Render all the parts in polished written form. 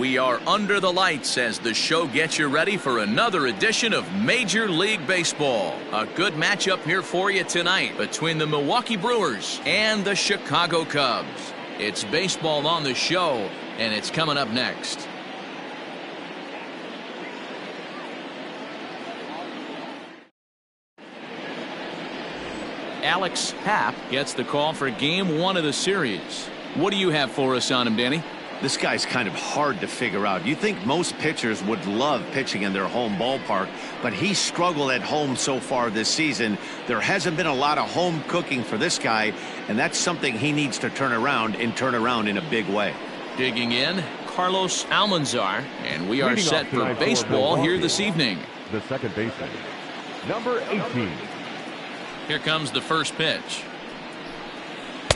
We are under the lights as the show gets you ready for another edition of Major League Baseball. A good matchup here for you tonight between the Milwaukee Brewers and the Chicago Cubs. It's baseball on the show, and it's coming up next. Alex Happ gets the call for Game 1 of the series. What do you have for us on him, Danny? This guy's kind of hard to figure out. You think most pitchers would love pitching in their home ballpark, but he struggled at home so far this season. There hasn't been a lot of home cooking for this guy, and that's something he needs to turn around in a big way. Digging in, Carlos Almanzar, and we are set for baseball here this evening. The second baseman, number 18. Here comes the first pitch.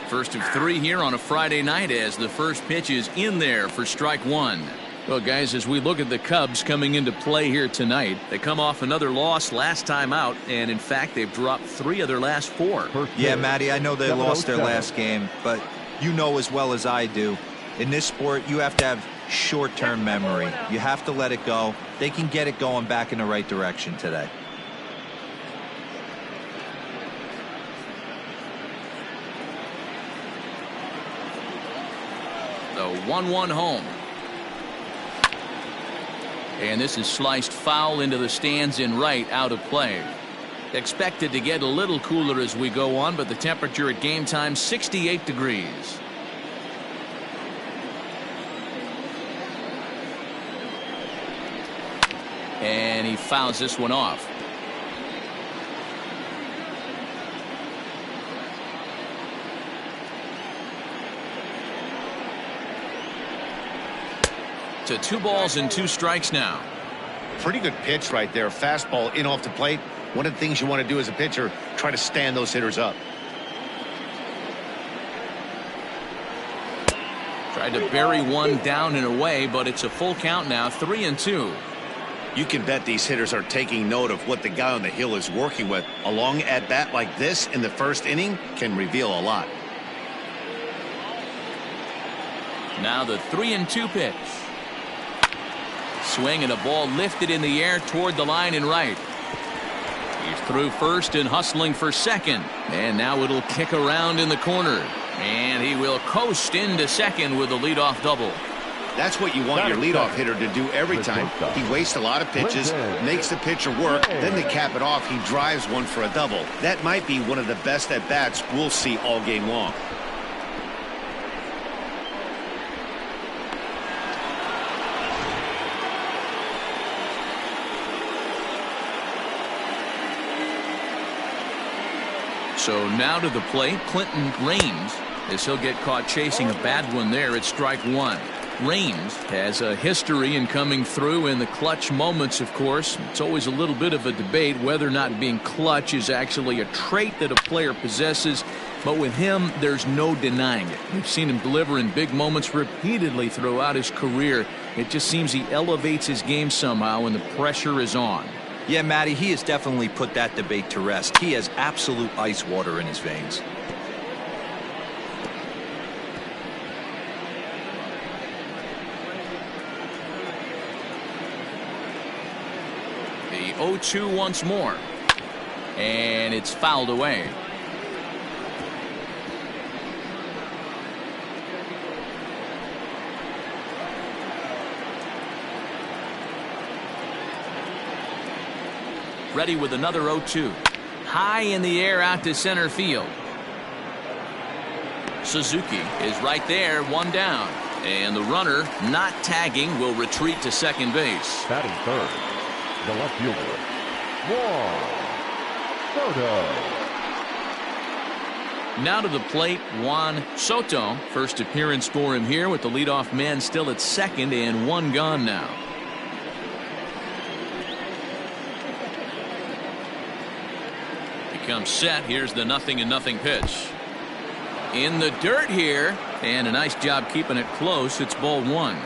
First of 3 here on a Friday night as the first pitch is in there for strike 1. Well, guys, as we look at the Cubs coming into play here tonight, they come off another loss last time out, and in fact, they've dropped 3 of their last 4. Yeah, Matty, I know they lost their last game, but you know as well as I do, in this sport, you have to have short-term memory. You have to let it go. They can get it going back in the right direction today. The 1-1 home. And this is sliced foul into the stands in right, out of play. Expected to get a little cooler as we go on, but the temperature at game time 68 degrees. And he fouls this one off. To 2 balls and 2 strikes now. Pretty good pitch right there. Fastball in off the plate. One of the things you want to do as a pitcher, try to stand those hitters up. Tried to bury one down and away, but it's a full count now, 3-2. You can bet these hitters are taking note of what the guy on the hill is working with. A long at bat like this in the first inning can reveal a lot. Now the 3-2 pitch. Swing and a ball lifted in the air toward the line and right. He's through first and hustling for second. And now it'll kick around in the corner. And he will coast into second with a leadoff double. That's what you want your leadoff hitter to do every time. He wastes a lot of pitches, makes the pitcher work, then to cap it off, he drives one for a double. That might be one of the best at-bats we'll see all game long. So now to the plate, Clinton Raines, as he'll get caught chasing a bad one there at strike 1. Raines has a history in coming through in the clutch moments, of course. It's always a little bit of a debate whether or not being clutch is actually a trait that a player possesses. But with him, there's no denying it. We've seen him deliver in big moments repeatedly throughout his career. It just seems he elevates his game somehow when the pressure is on. Yeah, Matty, he has definitely put that debate to rest. He has absolute ice water in his veins. The 0-2 once more. And it's fouled away. Ready with another 0-2. High in the air out to center field. Suzuki is right there, 1 down. And the runner, not tagging, will retreat to second base. Batting third, the left fielder, Juan Soto. Now to the plate, Juan Soto. First appearance for him here with the leadoff man still at second and 1 gone now. Comes set. Here's the 0-0 pitch. In the dirt here, and a nice job keeping it close. It's ball 1.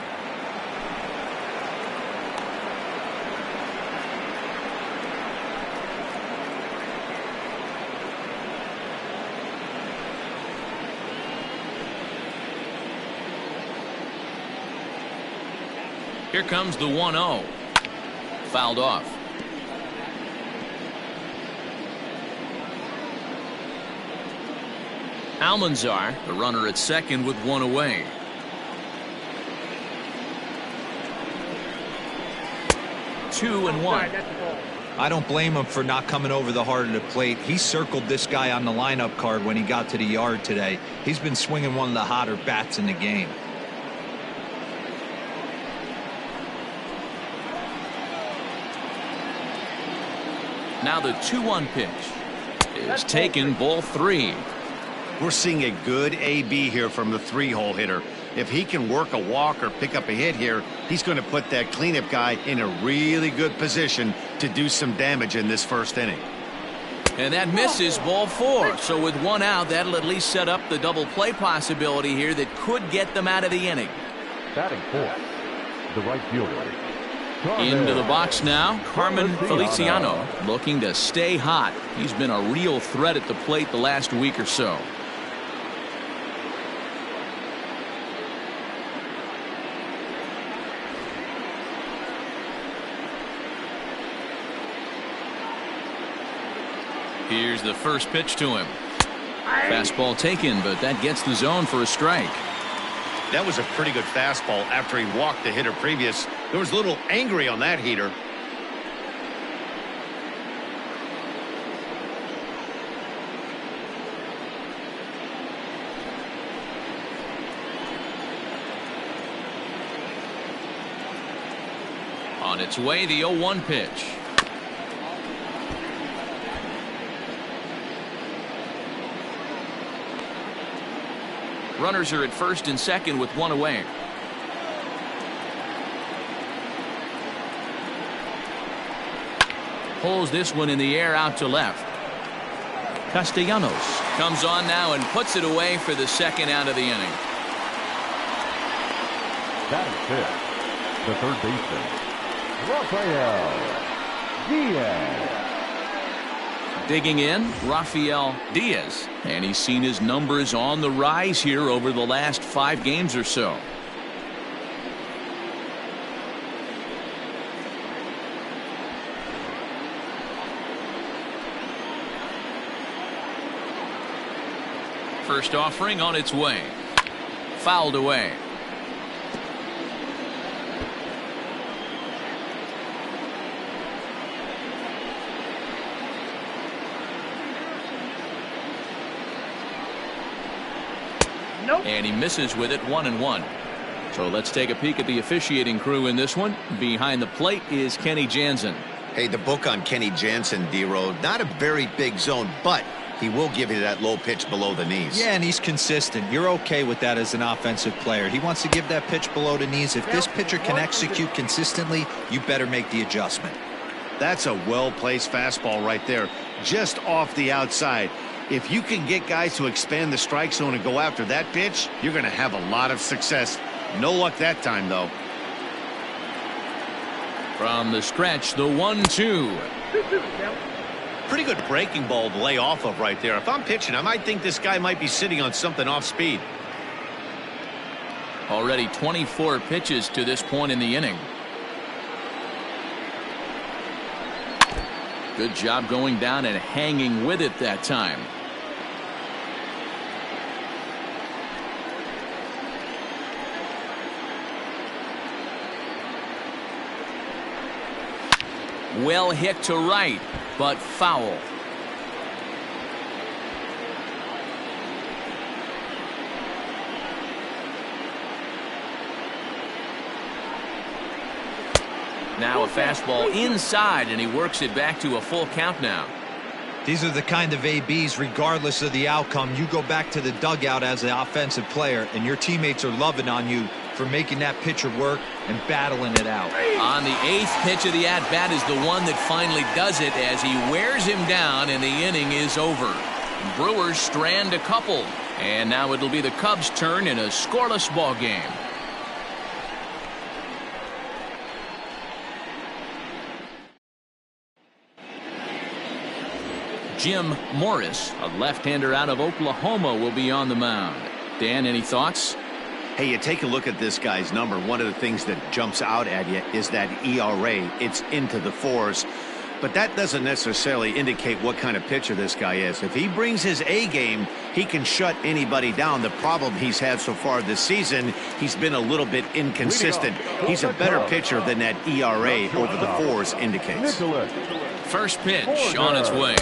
Here comes the 1-0. Fouled off. Almanzar, the runner at second with one away. Two and one. I don't blame him for not coming over the heart of the plate. He circled this guy on the lineup card when he got to the yard today. He's been swinging one of the hotter bats in the game. Now the 2-1 pitch is taken, ball 3. We're seeing a good AB here from the 3-hole hitter. If he can work a walk or pick up a hit here, he's going to put that cleanup guy in a really good position to do some damage in this first inning. And that misses, ball 4. So with one out, that'll at least set up the double play possibility here that could get them out of the inning. Batting fourth, the right fielder. Into the box now, Carmen Feliciano, looking to stay hot. He's been a real threat at the plate the last week or so. Here's the first pitch to him. Fastball taken, but that gets the zone for a strike. That was a pretty good fastball after he walked the hitter previous. There was a little angry on that heater. On its way, the 0-1 pitch. Runners are at first and second with one away. Pulls this one in the air out to left. Castellanos comes on now and puts it away for the second out of the inning. Batting fifth, the third baseman, Rafael Diaz. Digging in, Rafael Diaz, and he's seen his numbers on the rise here over the last 5 games or so. First offering on its way. Fouled away. And he misses with it, 1-1. So let's take a peek at the officiating crew in this one. Behind the plate is Kenny Jansen. Hey, the book on Kenny Jansen, D-Road, not a very big zone, but he will give you that low pitch below the knees. Yeah, and he's consistent. You're okay with that as an offensive player. He wants to give that pitch below the knees. If this pitcher can execute consistently, you better make the adjustment. That's a well-placed fastball right there, just off the outside. If you can get guys to expand the strike zone and go after that pitch, you're going to have a lot of success. No luck that time, though. From the stretch, the 1-2. Pretty good breaking ball to lay off of right there. If I'm pitching, I might think this guy might be sitting on something off speed. Already 24 pitches to this point in the inning. Good job going down and hanging with it that time. Well hit to right, but foul. Now a fastball inside, and he works it back to a full count now. These are the kind of ABs, regardless of the outcome, you go back to the dugout as an offensive player, and your teammates are loving on you for making that pitcher work and battling it out. On the 8th pitch of the at-bat is the one that finally does it as he wears him down, and the inning is over. Brewers strand a couple, and now it'll be the Cubs' turn in a scoreless ball game. Jim Morris, a left-hander out of Oklahoma, will be on the mound. Dan, any thoughts? Hey, you take a look at this guy's number. One of the things that jumps out at you is that ERA. It's into the fours. But that doesn't necessarily indicate what kind of pitcher this guy is. If he brings his A game, he can shut anybody down. The problem he's had so far this season, he's been a little bit inconsistent. He's a better pitcher than that ERA over the fours indicates. First pitch on its way.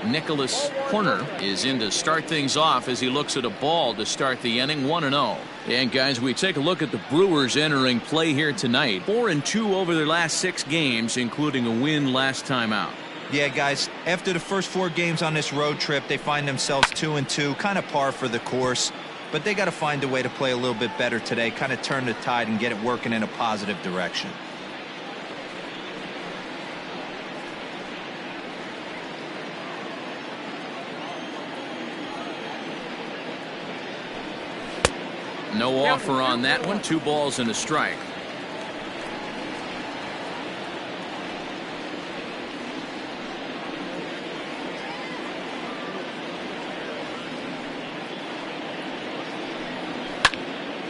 Nicholas Horner is in to start things off as he looks at a ball to start the inning, 1-0. And guys, we take a look at the Brewers entering play here tonight. 4-2 over their last 6 games, including a win last time out. Yeah, guys, after the first 4 games on this road trip, they find themselves 2-2, kind of par for the course. But they got to find a way to play a little bit better today, kind of turn the tide and get it working in a positive direction. No offer on that one. 2 balls and a strike.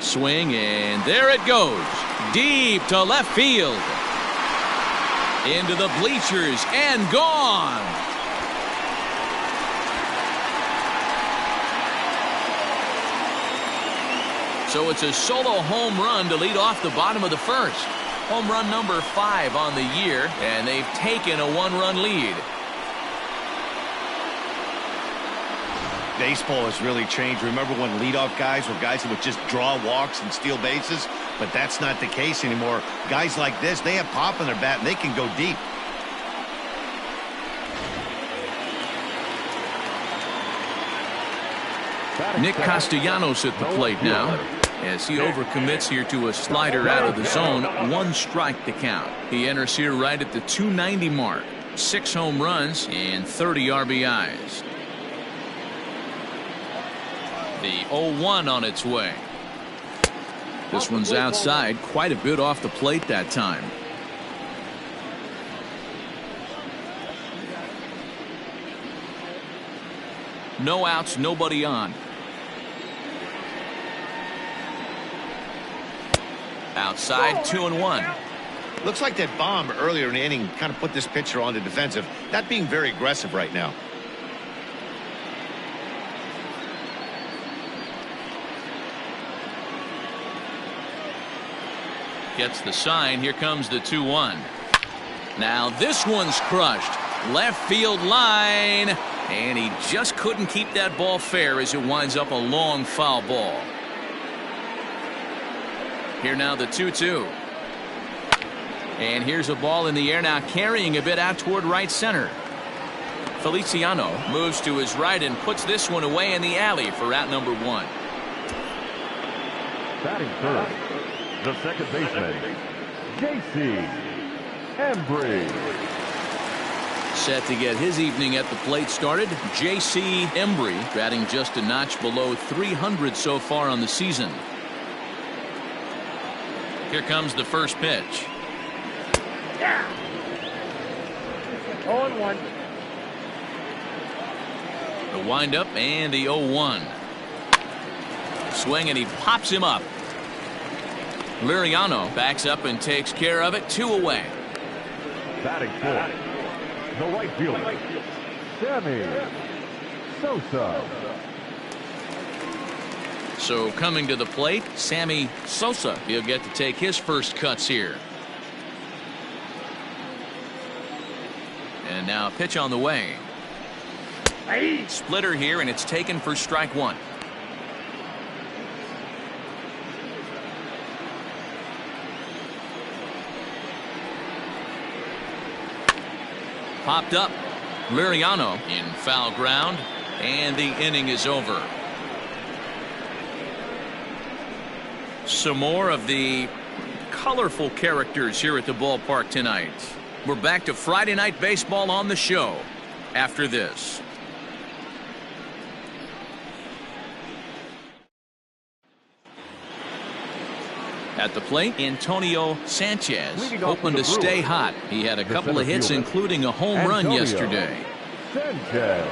Swing, and there it goes. Deep to left field. Into the bleachers and gone. So it's a solo home run to lead off the bottom of the first. Home run number 5 on the year, and they've taken a 1-run lead. Baseball has really changed. Remember when leadoff guys were guys that would just draw walks and steal bases? But that's not the case anymore. Guys like this, they have pop in their bat, and they can go deep. Nick Castellanos at the plate now, as he overcommits here to a slider out of the zone. 1 strike to count. He enters here right at the 290 mark. 6 home runs and 30 RBIs. The 0-1 on its way. This one's outside, quite a bit off the plate that time. No outs, nobody on. Outside, 2-1. Looks like that bomb earlier in the inning kind of put this pitcher on the defensive. Not being very aggressive right now. Gets the sign. Here comes the 2-1. Now this one's crushed. Left field line. And he just couldn't keep that ball fair as it winds up a long foul ball. Here now the 2-2. And here's a ball in the air now, carrying a bit out toward right center. Feliciano moves to his right and puts this one away in the alley for out number 1. Batting first, the second baseman, J.C. Embry. Set to get his evening at the plate started. J.C. Embry batting just a notch below 300 so far on the season. Here comes the first pitch. 0-1. The windup and the 0-1. Swing, and he pops him up. Liriano backs up and takes care of it. 2 away. Batting fourth, the right fielder, Sammy Sosa. So coming to the plate, Sammy Sosa. He'll get to take his first cuts here. And now a pitch on the way. Splitter here, and it's taken for strike 1. Popped up. Liriano in foul ground, and the inning is over. Some more of the colorful characters here at the ballpark tonight. We're back to Friday Night Baseball on the show after this. At the plate, Antonio Sanchez hoping to stay hot. He had a couple of hits, including a home run yesterday. Sanchez.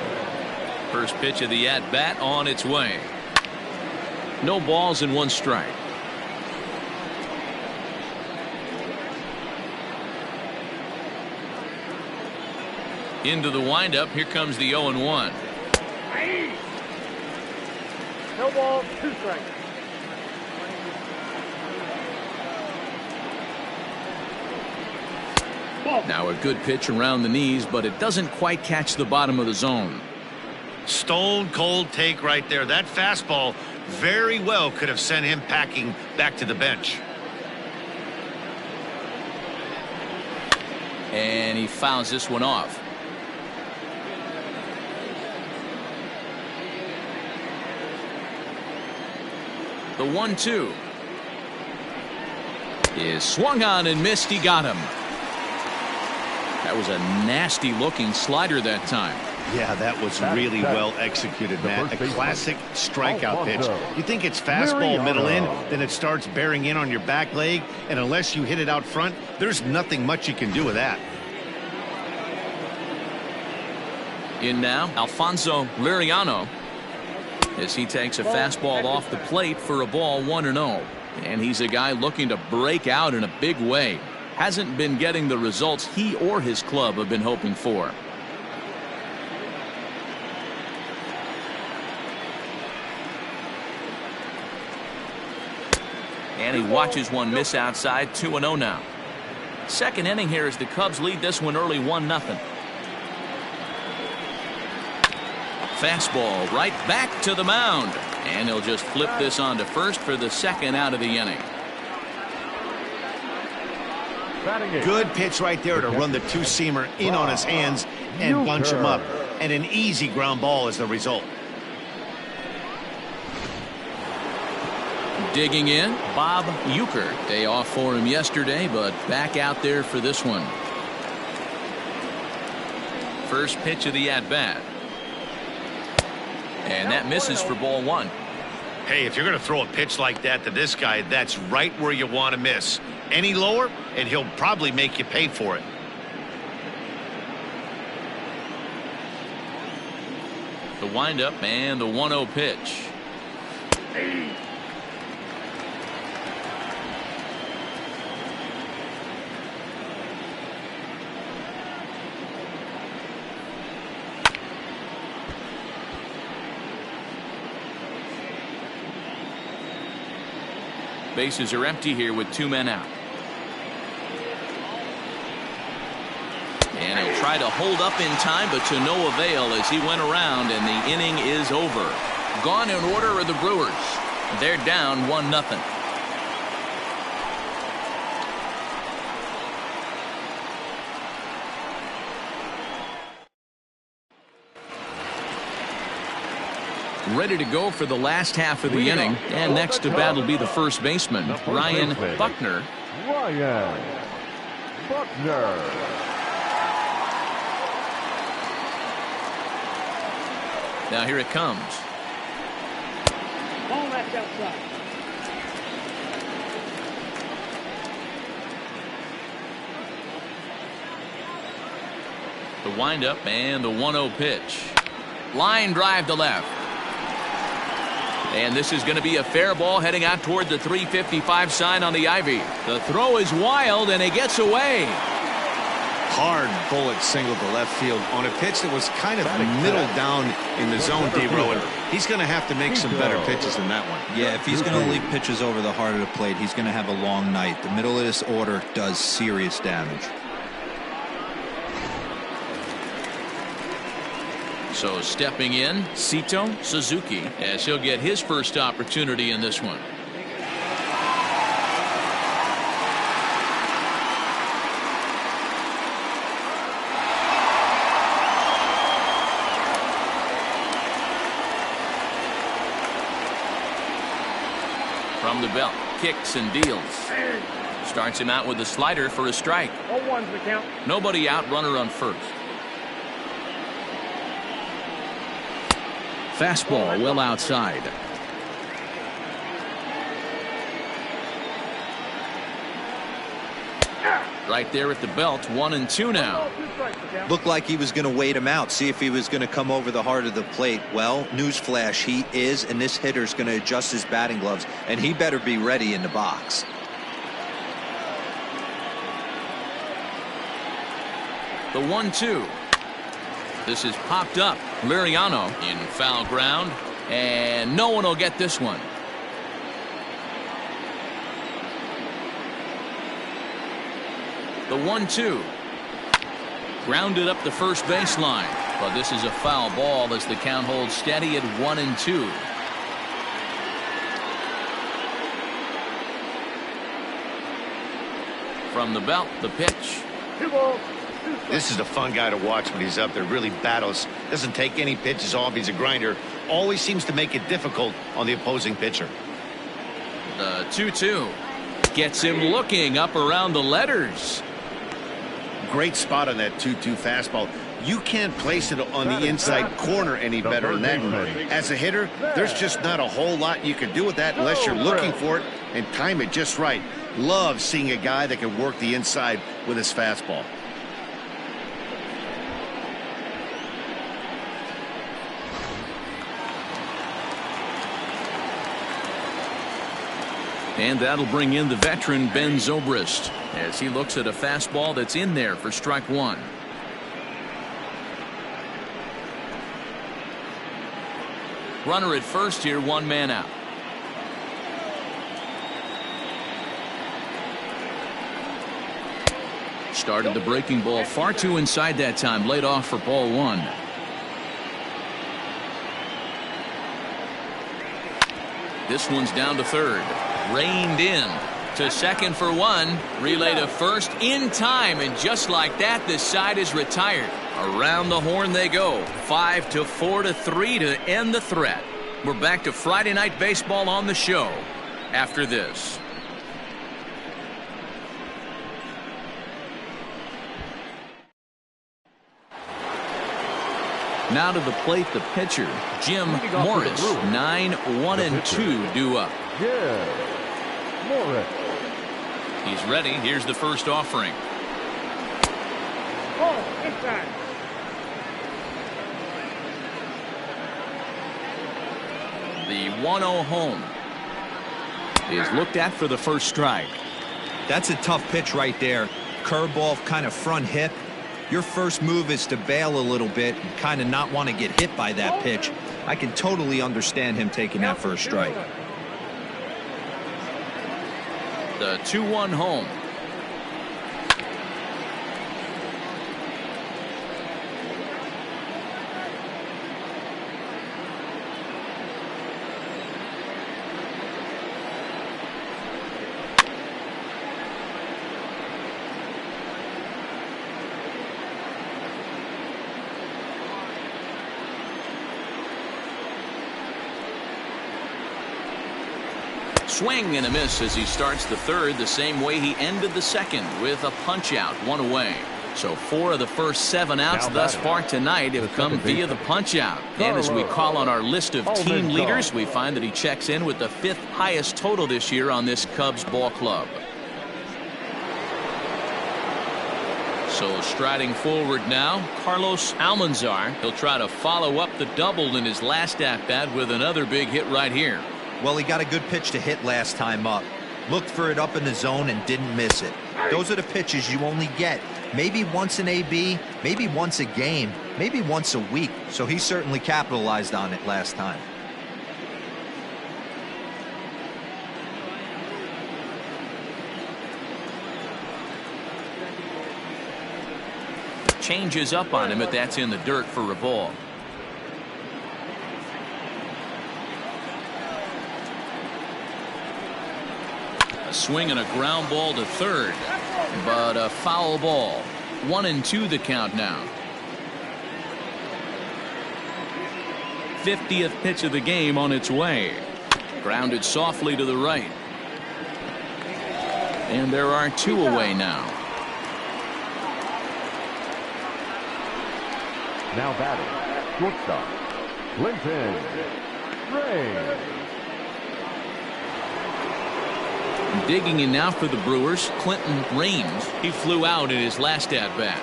First pitch of the at-bat on its way. No balls and 1 strike. Into the windup. Here comes the 0-1. No ball, 2 strikes. Now a good pitch around the knees, but it doesn't quite catch the bottom of the zone. Stone cold take right there. That fastball very well could have sent him packing back to the bench. And he fouls this one off. The 1-2 is swung on and missed. He got him. That was a nasty looking slider that time. Yeah, that was really well executed, Matt. A classic strikeout pitch. You think it's fastball middle in, then it starts bearing in on your back leg, and unless you hit it out front, there's nothing much you can do with that. In now, Alfonso Liriano, as he takes a fastball off the plate for a ball 1-0. And he's a guy looking to break out in a big way. Hasn't been getting the results he or his club have been hoping for. And he watches one miss outside. 2-0 now. Second inning here as the Cubs lead this one early 1-0. Fastball right back to the mound. And he'll just flip this on to first for the second out of the inning. Good pitch right there to run the two-seamer in on his hands and bunch him up. And an easy ground ball is the result. Digging in, Bob Uecker. Day off for him yesterday, but back out there for this one. First pitch of the at-bat. And that misses for ball 1. Hey, if you're going to throw a pitch like that to this guy, that's right where you want to miss. Any lower, and he'll probably make you pay for it. The windup and the 1-0 pitch. Bases are empty here with 2 men out. And he'll try to hold up in time, but to no avail as he went around, and the inning is over. Gone in order are the Brewers. They're down 1-0. Ready to go for the last half of the inning, and next to bat will be the first baseman, Ryan Buckner. Ryan Buckner. Now here it comes. Ball left outside. The windup and the 1-0 pitch. Line drive to left. And this is going to be a fair ball heading out toward the 355 sign on the ivy. The throw is wild, and it gets away. Hard bullet single to left field on a pitch that was kind of middle down in the zone, D-Row. And he's going to have to make some better pitches than that one. Yeah, if he's going to leave pitches over the heart of the plate, he's going to have a long night. The middle of this order does serious damage. So stepping in, Sito Suzuki, as he'll get his first opportunity in this one. From the belt, kicks and deals. Starts him out with a slider for a strike. 0-1's the count. Nobody out, runner on first. Fastball well outside. Right there at the belt. 1-2 now. Looked like he was going to wait him out, see if he was going to come over the heart of the plate. Well, newsflash, he is, and this hitter's going to adjust his batting gloves, and he better be ready in the box. The 1-2. This is popped up. Liriano in foul ground, and no one will get this one. The 1-2. Grounded up the first baseline, but this is a foul ball as the count holds steady at 1-2. From the belt, the pitch. 2 balls. This is a fun guy to watch when he's up there. Really battles. Doesn't take any pitches off. He's a grinder. Always seems to make it difficult on the opposing pitcher. The 2-2. Gets him looking up around the letters. Great spot on that 2-2 fastball. You can't place it on the inside corner any better than that. As a hitter, there's just not a whole lot you can do with that unless you're looking for it and time it just right. Love seeing a guy that can work the inside with his fastball. And that'll bring in the veteran Ben Zobrist as he looks at a fastball that's in there for strike one. Runner at first here, 1 man out. Started the breaking ball far too inside that time. Laid off for ball 1. This one's down to third. Reined in to second for 1. Relay to first in time, and just like that, this side is retired. Around the horn they go. 5-4-3 to end the threat. We're back to Friday Night Baseball on the show after this. Now to the plate, the pitcher, Jim Morris. 9-1-2 due up. Jim Morris. He's ready. Here's the first offering. Ball inside. The 1-0 home is looked at for the first strike. That's a tough pitch right there. Curveball, kind of front hip. Your first move is to bail a little bit and kind of not want to get hit by that pitch. I can totally understand him taking that first strike. The 2-1 home. Swing and a miss as he starts the third the same way he ended the second, with a punch out, 1 away. So 4 of the first 7 outs thus far tonight have come via the punch out. And as we call on our list of team leaders, we find that he checks in with the 5th highest total this year on this Cubs ball club. So striding forward now, Carlos Almanzar. He'll try to follow up the double in his last at-bat with another big hit right here. Well, he got a good pitch to hit last time up. Looked for it up in the zone and didn't miss it. Those are the pitches you only get maybe once in AB, maybe once a game, maybe once a week. So he certainly capitalized on it last time. Changes up on him, but that's in the dirt for a ball. Swing and a ground ball to third, but a foul ball. 1-2 the count now. 50th pitch of the game on its way. Grounded softly to the right. And there are 2 away now. Now batting, shortstop, Clinton Ray. Digging in now for the Brewers, Clinton Raines. He flew out in his last at-bat.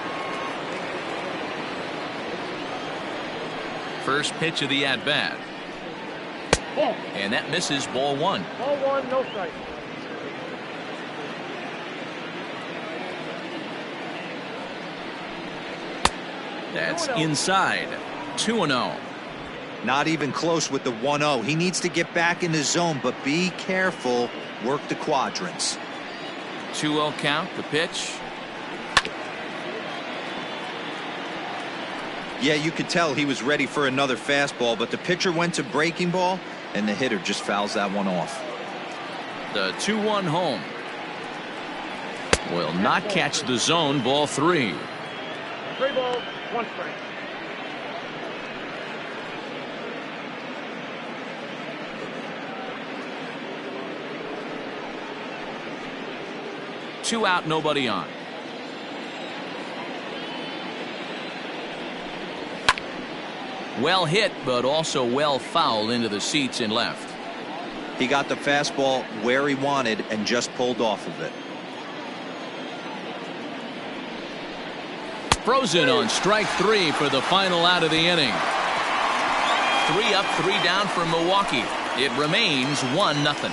First pitch of the at-bat. And that misses, ball 1. Ball 1, no strike. That's inside. 2-0. Not even close with the 1-0. He needs to get back in the zone, but be careful. Work the quadrants. 2-0 count. The pitch. Yeah, you could tell he was ready for another fastball, but the pitcher went to breaking ball, and the hitter just fouls that one off. The 2-1 home. Will not catch the zone. Ball 3. 3 balls, 1 strike. Two out, nobody on. Well hit, but also well fouled into the seats in left. He got the fastball where he wanted and just pulled off of it. Frozen on strike 3 for the final out of the inning. 3 up, 3 down for Milwaukee. It remains 1-0.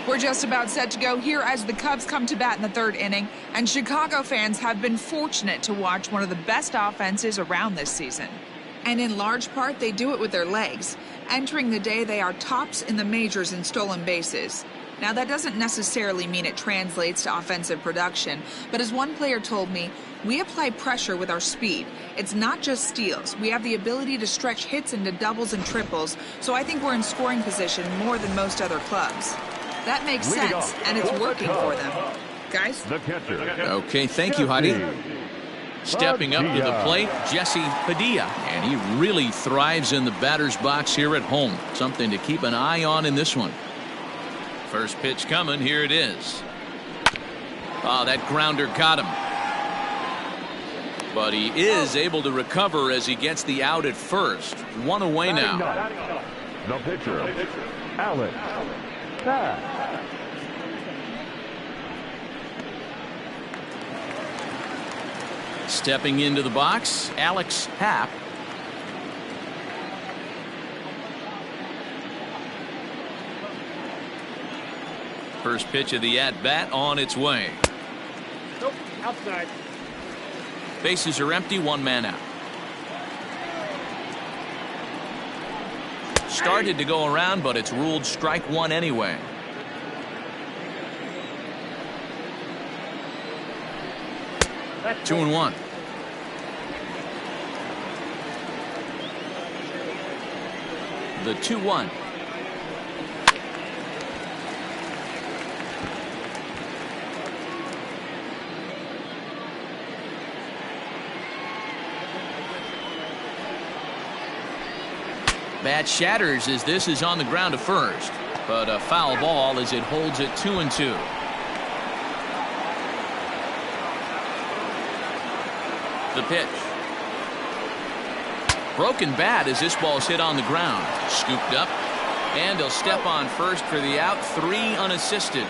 We're just about set to go here as the Cubs come to bat in the 3rd inning, and Chicago fans have been fortunate to watch one of the best offenses around this season. And in large part, they do it with their legs. Entering the day, they are tops in the majors in stolen bases. Now, that doesn't necessarily mean it translates to offensive production, but as one player told me, we apply pressure with our speed. It's not just steals. We have the ability to stretch hits into doubles and triples, so I think we're in scoring position more than most other clubs. That makes sense, and it's working for them. Guys? Okay, thank you, Heidi. Stepping up to the plate, Jesse Padilla, and he really thrives in the batter's box here at home. Something to keep an eye on in this one. First pitch coming, here it is. Oh, that grounder got him. But he is able to recover as he gets the out at first. 1 away now. The pitcher, Alex. Stepping into the box, Alex Happ. First pitch of the at-bat on its way. Nope, outside. Bases are empty, 1 man out. Started to go around, but it's ruled strike 1 anyway. That's 2-1. The 2-1. Bat shatters as this is on the ground to first, but a foul ball as it holds it 2-2. The pitch. Broken bat as this ball's hit on the ground. Scooped up, and he'll step on first for the out. 3 unassisted.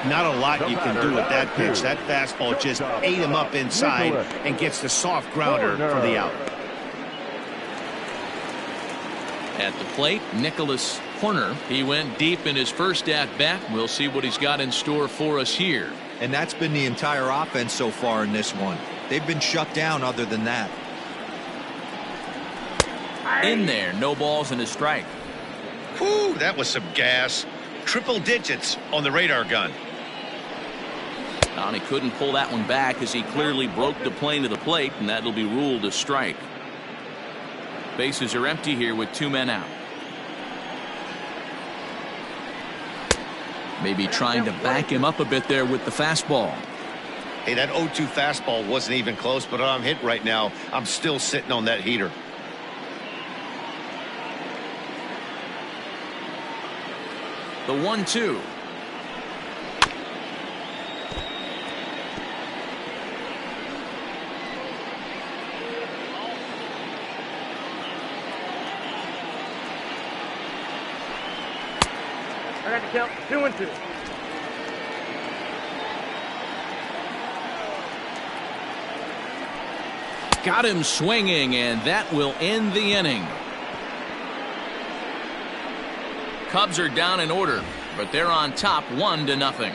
Not a lot you can do with that pitch. That fastball just ate him up inside and gets the soft grounder for the out. At the plate, Nicholas Horner. He went deep in his first at-bat. We'll see what he's got in store for us here. And that's been the entire offense so far in this one. They've been shut down other than that. In there, no balls and a strike. Whew, that was some gas. Triple digits on the radar gun. And he couldn't pull that one back as he clearly broke the plane to the plate, and that'll be ruled a strike. Bases are empty here with 2 men out. Maybe trying to back him up a bit there with the fastball. Hey, that 0-2 fastball wasn't even close, but I'm hit right now. I'm still sitting on that heater. The 1-2. I got to count 2-2. Got him swinging, and that will end the inning. Cubs are down in order. but they're on top 1-0.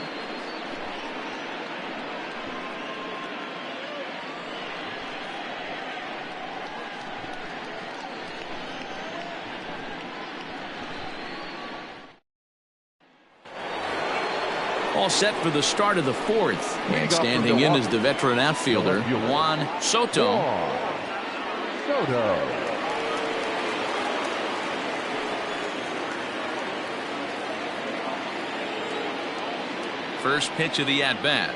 All set for the start of the fourth. And standing in is the veteran outfielder, Juan Soto. First pitch of the at-bat.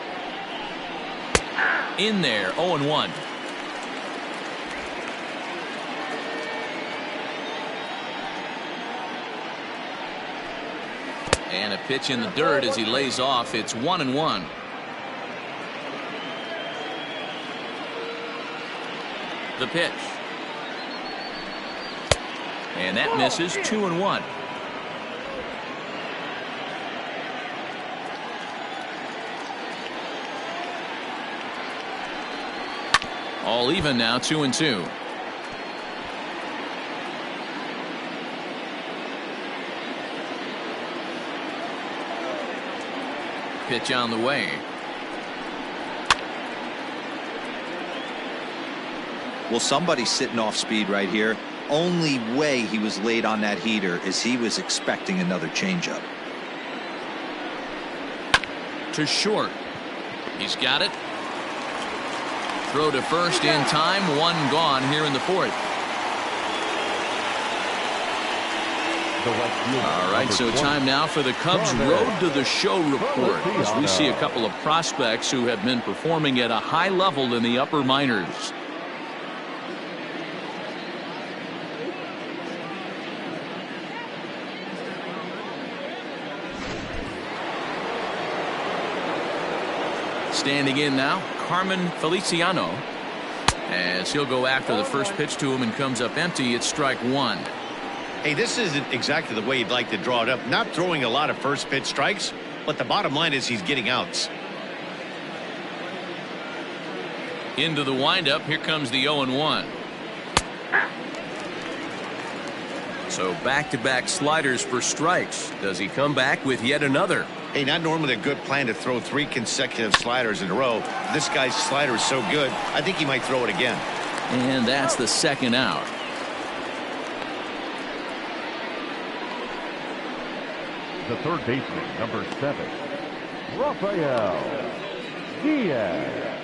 In there, 0-1. And a pitch in the dirt as he lays off. It's 1-1. The pitch. And that misses. 2-1. All even now, 2-2. Pitch on the way. Well, somebody's sitting off speed right here. Only way he was late on that heater is he was expecting another changeup. To short. He's got it. Throw to first in time. One gone here in the fourth. All right, so time now for the Cubs Road to the Show report, as we see a couple of prospects who have been performing at a high level in the upper minors. Standing in now, Carmen Feliciano, as he'll go after the first pitch to him and comes up empty. It's strike one. Hey, this isn't exactly the way you'd like to draw it up. Not throwing a lot of first pitch strikes, but the bottom line is he's getting outs. Into the windup. Here comes the 0-1. So back-to-back sliders for strikes. Does he come back with yet another? Hey, not normally a good plan to throw 3 consecutive sliders in a row. This guy's slider is so good, I think he might throw it again. And that's the second out. The third baseman, number 7, Rafael Diaz.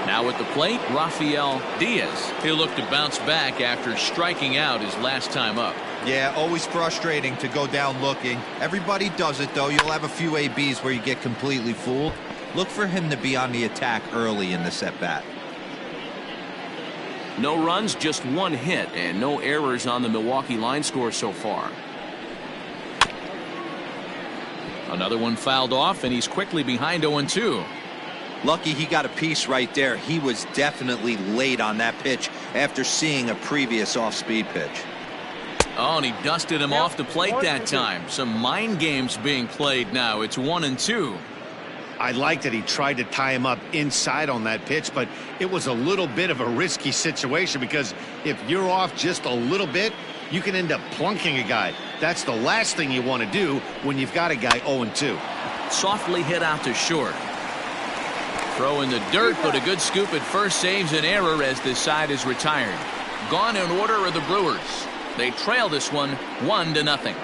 Now at the plate, Rafael Diaz. He'll look to bounce back after striking out his last time up. Yeah, always frustrating to go down looking. Everybody does it, though. You'll have a few ABs where you get completely fooled. Look for him to be on the attack early in the at-bat. No runs, just one hit, and no errors on the Milwaukee line score so far. Another one fouled off, and he's quickly behind 0-2. Lucky he got a piece right there. He was definitely late on that pitch after seeing a previous off-speed pitch. Oh, and he dusted him off the plate that time. Some mind games being played now. It's 1-2. I like that he tried to tie him up inside on that pitch, but it was a little bit of a risky situation because if you're off just a little bit, you can end up plunking a guy. That's the last thing you want to do when you've got a guy 0-2. Softly hit out to short. Throw in the dirt, but a good scoop at first saves an error as this side is retired. Gone in order are the Brewers. They trail this one 1-0.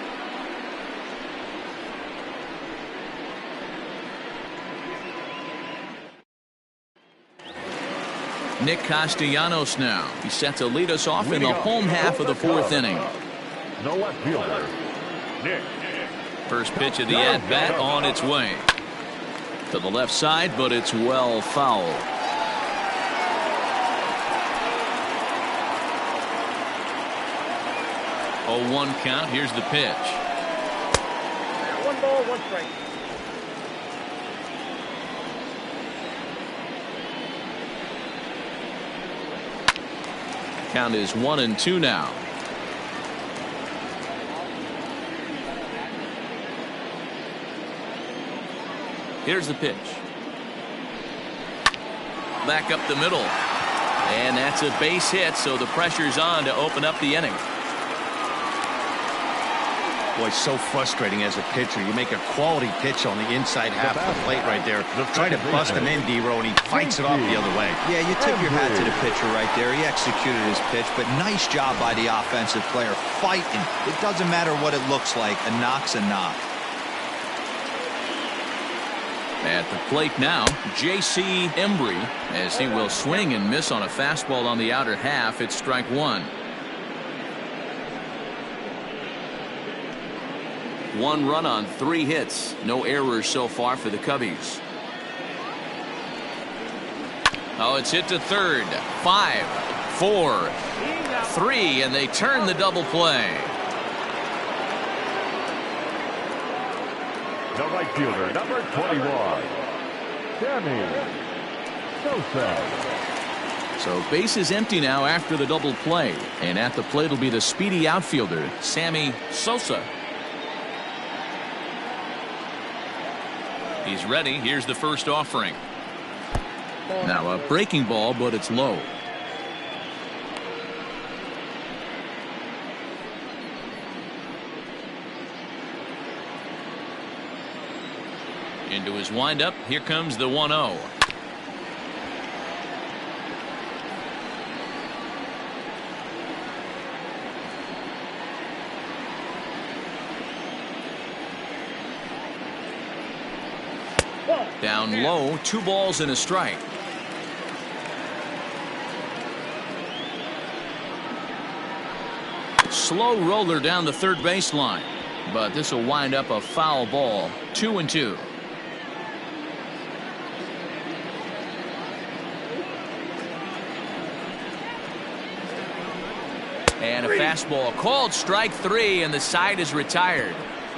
Nick Castellanos now. He's set to lead us off in the home half of the fourth inning. No left fielder, Nick. First pitch of the at-bat on its way. To the left side, but it's well fouled. 0-1 count. Here's the pitch. 1 ball, 1 strike. Count is 1-2 now. Here's the pitch. Back up the middle. And that's a base hit, so the pressure's on to open up the inning. Boy, so frustrating as a pitcher. You make a quality pitch on the inside half of the plate right there. Try to bust him in, D-Row, and he fights it off the other way. Yeah, you tip your hat to the pitcher right there. He executed his pitch, but nice job by the offensive player fighting. It doesn't matter what it looks like. A knock's a knock. At the plate now, J.C. Embry, as he will swing and miss on a fastball on the outer half. It's strike one. One run on 3 hits. No errors so far for the Cubbies. Oh, it's hit to third. 5, 4, 3, and they turn the double play. The right fielder, number 21, Sammy Sosa. So base is empty now after the double play. And at the plate will be the speedy outfielder, Sammy Sosa. He's ready. Here's the first offering. Now a breaking ball, but it's low. Into his windup. Here comes the 1-0. Down low, 2 balls and a strike. Slow roller down the third baseline, but this will wind up a foul ball. 2-2. And a fastball called strike 3, and the side is retired.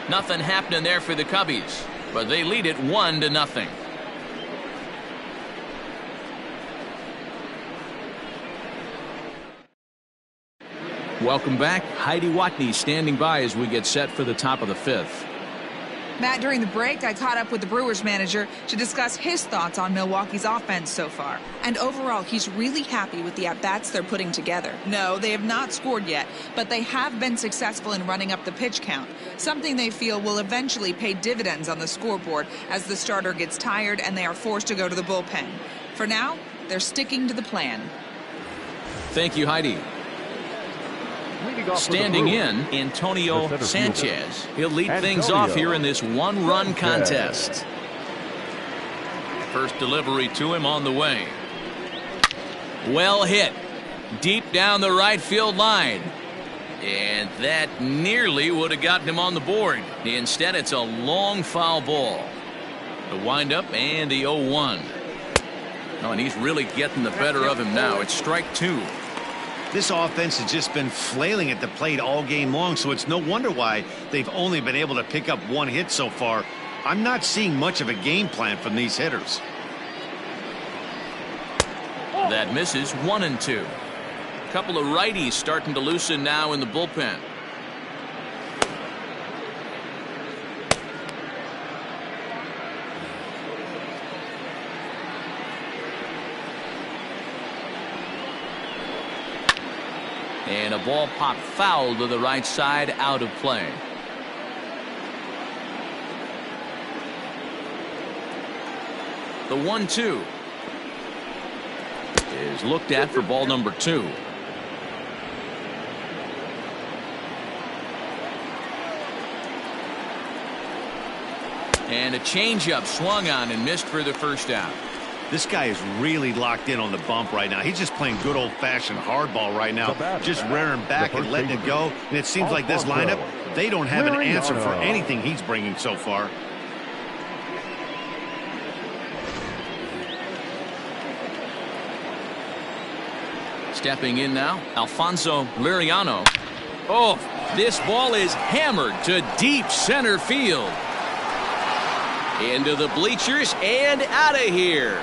Nothing happening there for the Cubbies, but they lead it 1-0. Welcome back. Heidi Watney standing by as we get set for the top of the 5th. Matt, during the break, I caught up with the Brewers manager to discuss his thoughts on Milwaukee's offense so far. And overall, he's really happy with the at-bats they're putting together. No, they have not scored yet, but they have been successful in running up the pitch count, something they feel will eventually pay dividends on the scoreboard as the starter gets tired and they are forced to go to the bullpen. For now, they're sticking to the plan. Thank you, Heidi. Standing in, Antonio Sanchez. He'll lead things off here in this 1-run contest. First delivery to him on the way. Well hit. Deep down the right field line. And that nearly would have gotten him on the board. Instead, it's a long foul ball. The windup and the 0-1. Oh, and he's really getting the better of him now. It's strike 2. This offense has just been flailing at the plate all game long, so it's no wonder why they've only been able to pick up 1 hit so far. I'm not seeing much of a game plan from these hitters. That misses. 1-2. Couple of righties starting to loosen now in the bullpen. And a ball popped foul to the right side, out of play. The 1-2 is looked at for ball number 2. And a changeup swung on and missed for the first out. This guy is really locked in on the bump right now. He's just playing good old-fashioned hardball right now, just rearing back and letting it go. And it seems like this lineup, they don't have an answer for anything he's bringing so far. Stepping in now, Alfonso Liriano. Oh, this ball is hammered to deep center field. Into the bleachers and out of here.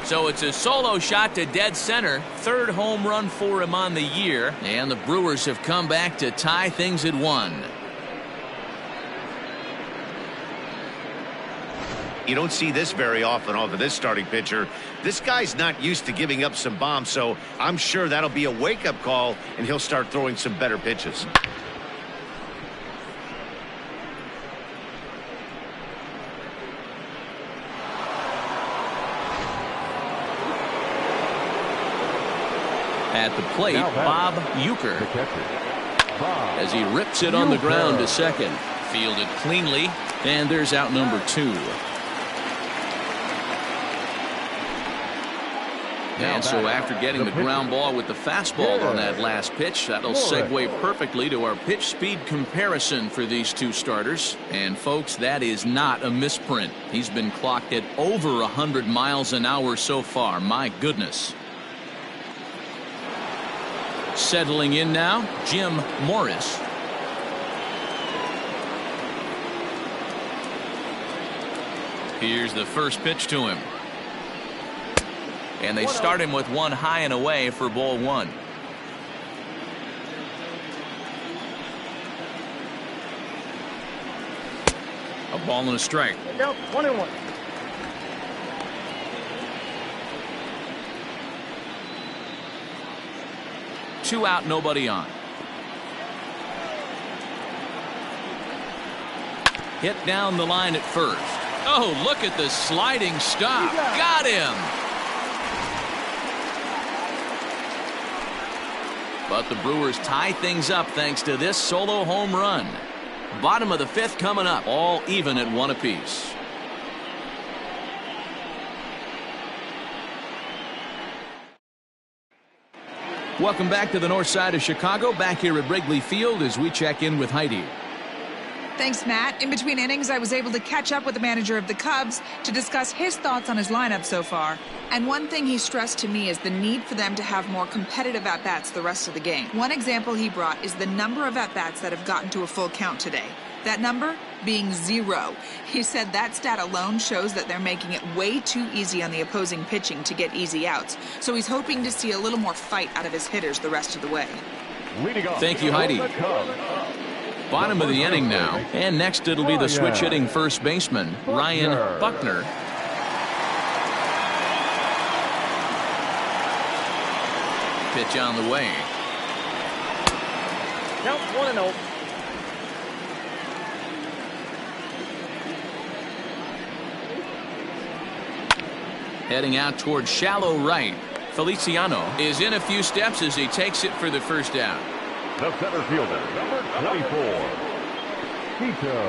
So it's a solo shot to dead center. 3rd home run for him on the year. And the Brewers have come back to tie things at 1. You don't see this very often off of this starting pitcher. This guy's not used to giving up some bombs, so I'm sure that'll be a wake-up call, and he'll start throwing some better pitches. At the plate, Bob Uecker, as he rips it on the ground to second. Fielded cleanly, and there's out number 2. And so after getting the ground ball with the fastball on that last pitch, that'll segue perfectly to our pitch speed comparison for these two starters. And folks, that is not a misprint. He's been clocked at over 100 miles an hour so far. My goodness. Settling in now, Jim Morris. Here's the first pitch to him. And they start him with one high and away for ball 1. A ball and a strike. Now 1-1. Two out, nobody on. Hit down the line at first. Oh, look at the sliding stop. Got him. But the Brewers tie things up thanks to this solo home run. Bottom of the 5th coming up, all even at 1 apiece. Welcome back to the north side of Chicago, back here at Wrigley Field as we check in with Heidi. Thanks, Matt. In between innings, I was able to catch up with the manager of the Cubs to discuss his thoughts on his lineup so far. And one thing he stressed to me is the need for them to have more competitive at-bats the rest of the game. One example he brought is the number of at-bats that have gotten to a full count today. That number being 0. He said that stat alone shows that they're making it way too easy on the opposing pitching to get easy outs. So he's hoping to see a little more fight out of his hitters the rest of the way. Thank you, Heidi. Bottom of the inning now, and next it'll be the switch hitting first baseman, Ryan Buckner. Pitch on the way. Count 1-0. Heading out toward shallow right. Feliciano is in a few steps as he takes it for the first out. The center fielder, number 24, Sito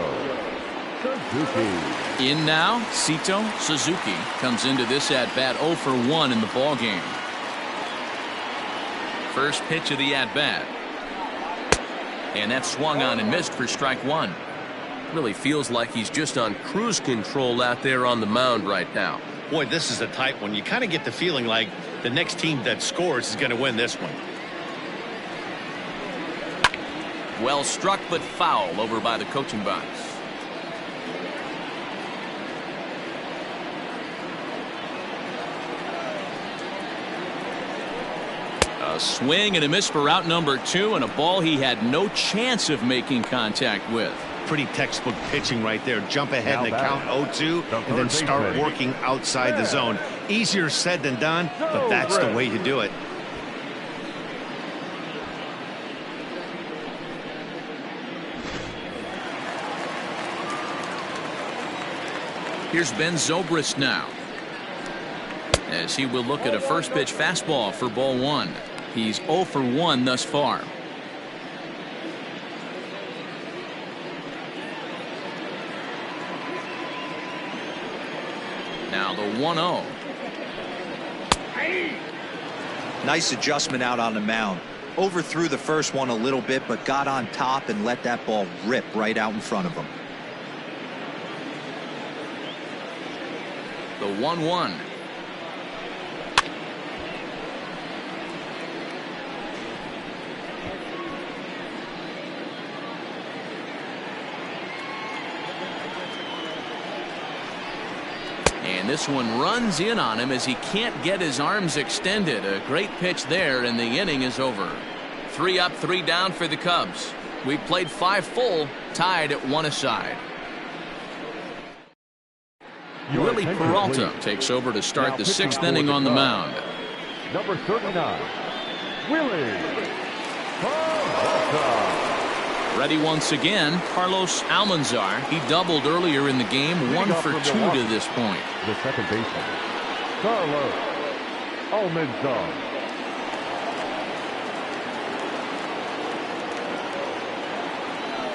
Suzuki. In now, Sito Suzuki comes into this at-bat 0 for 1 in the ball game. First pitch of the at-bat. And that swung on and missed for strike 1. Really feels like he's just on cruise control out there on the mound right now. Boy, this is a tight one. You kind of get the feeling like the next team that scores is going to win this one. Well struck, but foul over by the coaching box. A swing and a miss for out number 2, and a ball he had no chance of making contact with. Pretty textbook pitching right there. Jump ahead in the count 0-2 and then start working outside the zone. Easier said than done, but that's the way to do it. Here's Ben Zobrist now, as he will look at a first pitch fastball for ball 1. He's 0 for 1 thus far. Now the 1-0. Nice adjustment out on the mound. Overthrew the first one a little bit, but got on top and let that ball rip right out in front of him. The 1-1. And this one runs in on him as he can't get his arms extended. A great pitch there, and the inning is over. 3 up, 3 down for the Cubs. We've played 5 full, tied at 1 aside. Willie attention, Peralta please. takes over to start Now the pitching 6th for inning the on the Cubs. mound. Number 39, Willie Peralta. Ready once again, Carlos Almanzar. He doubled earlier in the game, 1 for 2 to this point. The second baseman, Carlos Almanzar.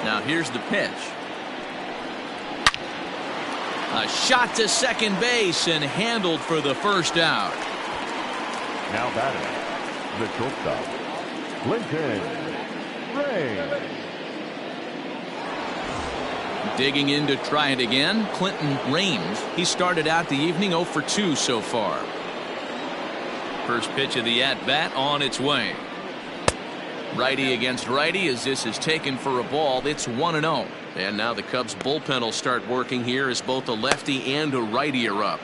Now here's the pitch. A shot to second base and handled for the first out. Now batting, the shortstop, Clinton Ray. Digging in to try it again, Clinton Raines. He started out the evening 0 for 2 so far. First pitch of the at-bat on its way. Righty against righty as this is taken for a ball. It's 1-0. And now the Cubs bullpen will start working here as both a lefty and a righty are up.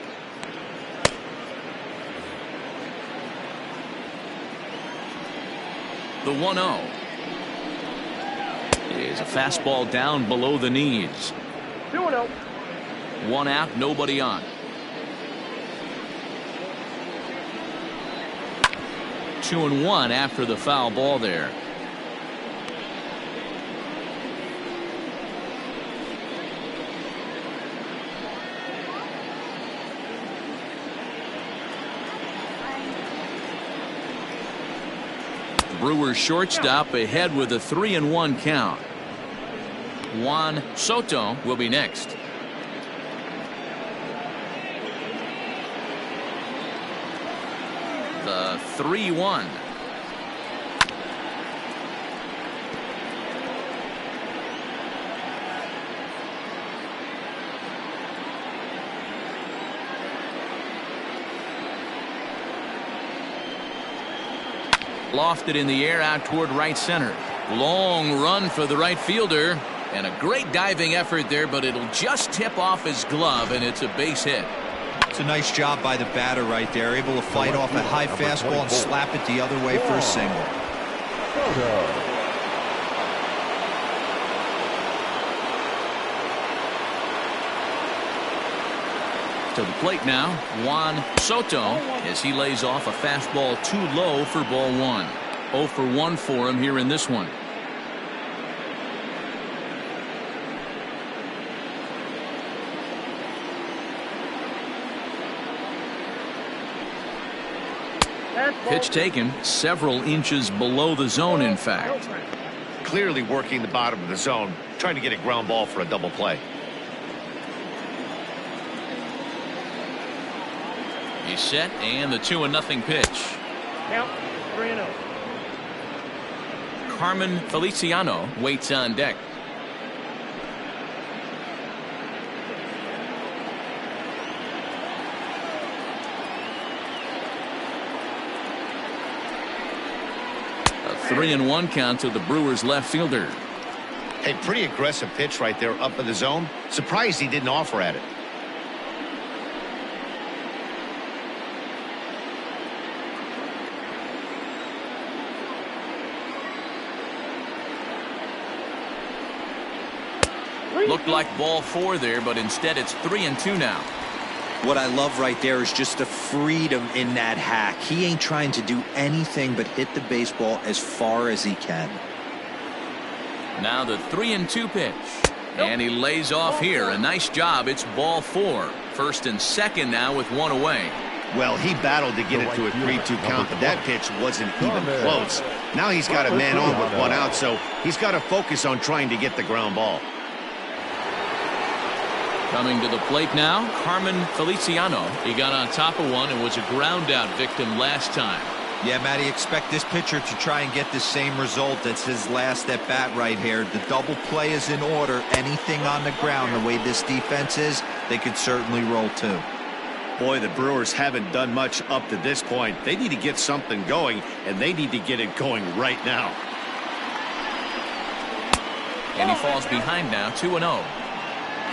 The 1-0 is a fastball down below the knees. 2-0. 1 out, nobody on. 2-1 after the foul ball there. Brewers shortstop ahead with a 3-1 count. Juan Soto will be next. The 3-1. Lofted in the air out toward right center. Long run for the right fielder. And a great diving effort there, but it'll just tip off his glove, and it's a base hit. It's a nice job by the batter right there, able to fight off a high fastball and slap it the other way for a single. To the plate now, Juan Soto, as he lays off a fastball too low for ball 1. 0 for 1 for him here in this one. Pitch taken several inches below the zone, in fact. Clearly working the bottom of the zone, trying to get a ground ball for a double play. He's set, and the 2-0 pitch. Count 3-0. Carmen Feliciano waits on deck. A 3-1 count to the Brewers left fielder. Hey, pretty aggressive pitch right there up in the zone. Surprised he didn't offer at it. Looked like ball 4 there, but instead it's 3-2 now. What I love right there is just the freedom in that hack. He ain't trying to do anything but hit the baseball as far as he can. Now the 3-2 pitch. And he lays off here. A nice job. It's ball 4. First and second now with 1 away. Well, he battled to get it to a 3-2 count, but that pitch wasn't even close. Now he's got a man on with 1 out, so he's got to focus on trying to get the ground ball. Coming to the plate now, Carmen Feliciano. He got on top of one and was a ground out victim last time. Yeah, Matty, expect this pitcher to try and get the same result. That's his last at bat right here. The double play is in order. Anything on the ground, the way this defense is, they could certainly roll too. Boy, the Brewers haven't done much up to this point. They need to get something going, and they need to get it going right now. And he falls behind now, 2-0.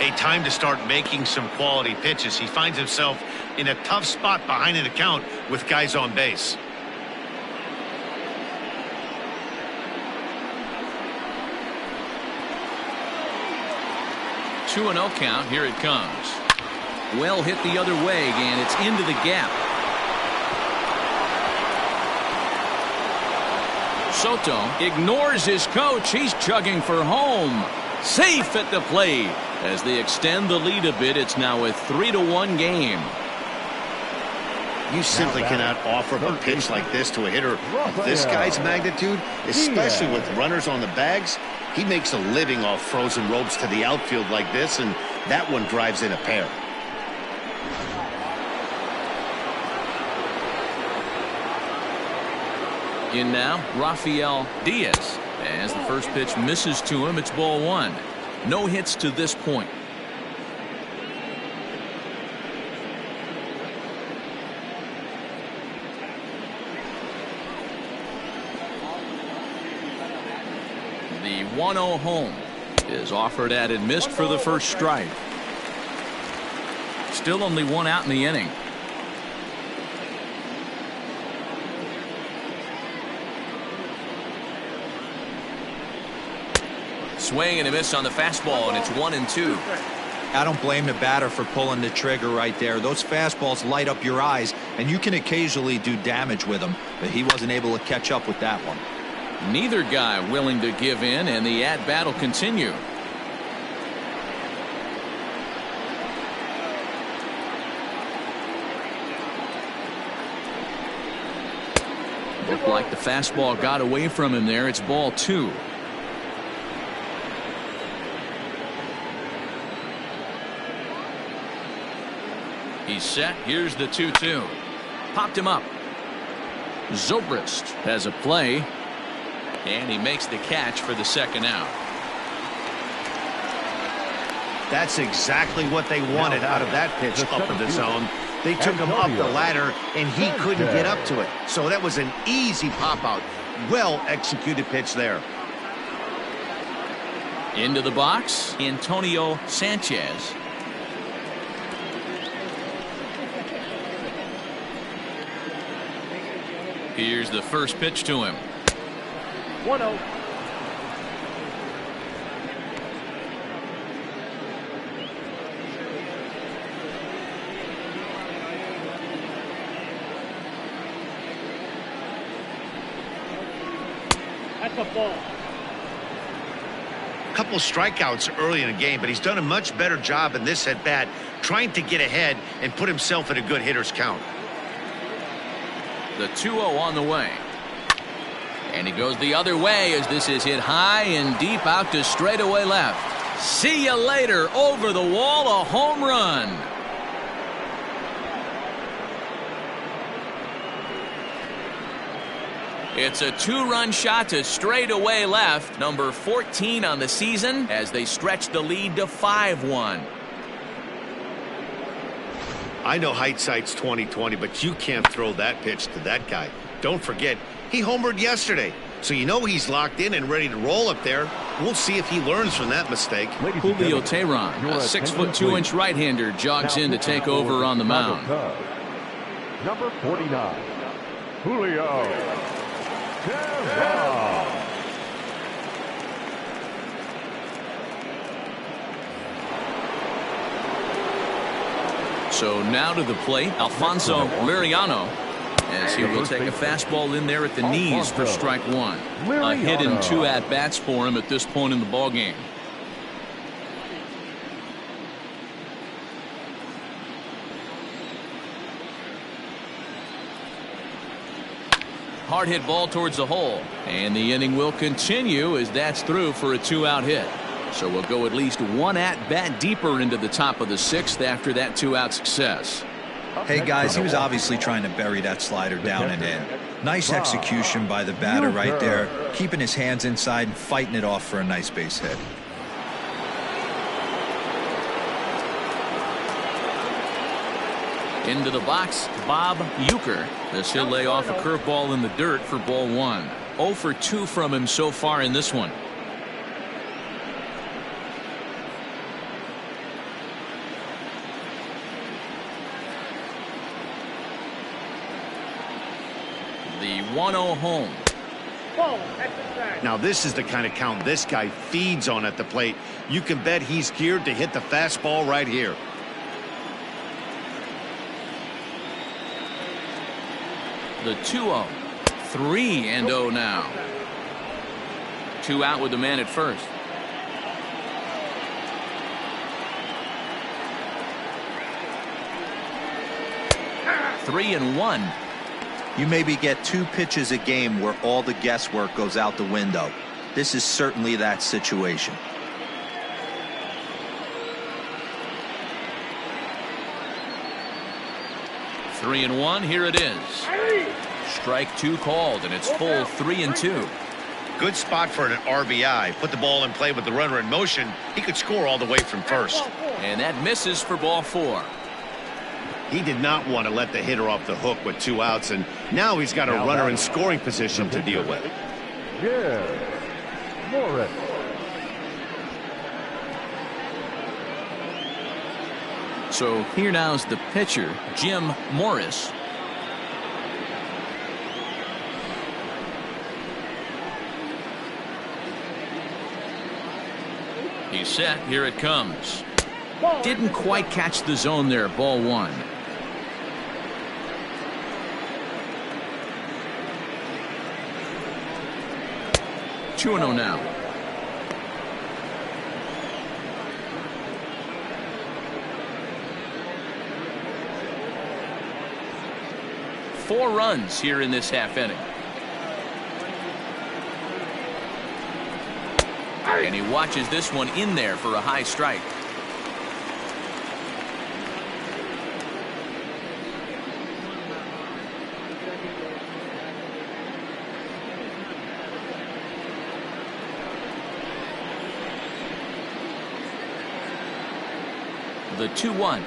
A time to start making some quality pitches. He finds himself in a tough spot behind an account with guys on base. Two 2-0 count. Here it comes. Well hit the other way, and it's into the gap. Soto ignores his coach. He's chugging for home. Safe at the plate. As they extend the lead a bit, it's now a 3-1 game. You simply cannot offer a pitch like this to a hitter of this guy's magnitude, especially with runners on the bags. He makes a living off frozen ropes to the outfield like this, and that one drives in a pair. In now, Rafael Diaz. As the first pitch misses to him, it's ball one. No hits to this point. The 1-0 home is offered at and missed for the first strike. Still only one out in the inning. Swing and a miss on the fastball, and it's 1-2. I don't blame the batter for pulling the trigger right there. Those fastballs light up your eyes, and you can occasionally do damage with them, but he wasn't able to catch up with that one. Neither guy willing to give in, and the at-bat will continue. Looked like the fastball got away from him there. It's ball two. He's set. Here's the 2-2. Popped him up. Zobrist has a play. And he makes the catch for the second out. That's exactly what they wanted out of that pitch up in the zone. They took him up the ladder, and he couldn't get up to it. So that was an easy pop-out. Well-executed pitch there. Into the box, Antonio Sanchez. Here's the first pitch to him. 1-0. That's a ball. Couple strikeouts early in the game, but he's done a much better job in this at bat, trying to get ahead and put himself in a good hitter's count. The 2-0 on the way. And he goes the other way as this is hit high and deep out to straightaway left. See you later. Over the wall, a home run. It's a two-run shot to straightaway left. Number 14 on the season as they stretch the lead to 5-1. I know hindsight's 20/20, but you can't throw that pitch to that guy. Don't forget, he homered yesterday, so you know he's locked in and ready to roll up there. We'll see if he learns from that mistake. Julio Teheran, a 6'2" right-hander, jogs in to take over on the mound. Number 49, Julio Teheran. So now to the plate, Alfonso Liriano, as he will take a fastball in there at the knees for strike one. A hit and 2 at-bats for him at this point in the ballgame. Hard hit ball towards the hole, and the inning will continue as that's through for a 2-out hit. So we'll go at least one at-bat deeper into the top of the 6th after that 2-out success. Hey guys, he was obviously trying to bury that slider down and in. Nice execution by the batter right there, keeping his hands inside and fighting it off for a nice base hit. Into the box, Bob Uecker. This he'll lay off a curveball in the dirt for ball one. 0 for 2 from him so far in this one. The 1-0 home. Now this is the kind of count this guy feeds on at the plate. You can bet he's geared to hit the fastball right here. The 2-0. 3-0 now. 2 out with the man at first. Three and 1. You maybe get 2 pitches a game where all the guesswork goes out the window. This is certainly that situation. Three and 1. Here it is. Strike 2 called, and it's full 3-2. Good spot for an RBI. Put the ball in play with the runner in motion. He could score all the way from first. And that misses for ball 4. He did not want to let the hitter off the hook with 2 outs, and now he's got a runner in scoring position to deal with. Yeah. Morris. So here now's the pitcher, Jim Morris. He's set. Here it comes. Didn't quite catch the zone there. Ball 1. Two and 0 now. Four runs here in this half inning. And he watches this one in there for a high strike. The 2-1.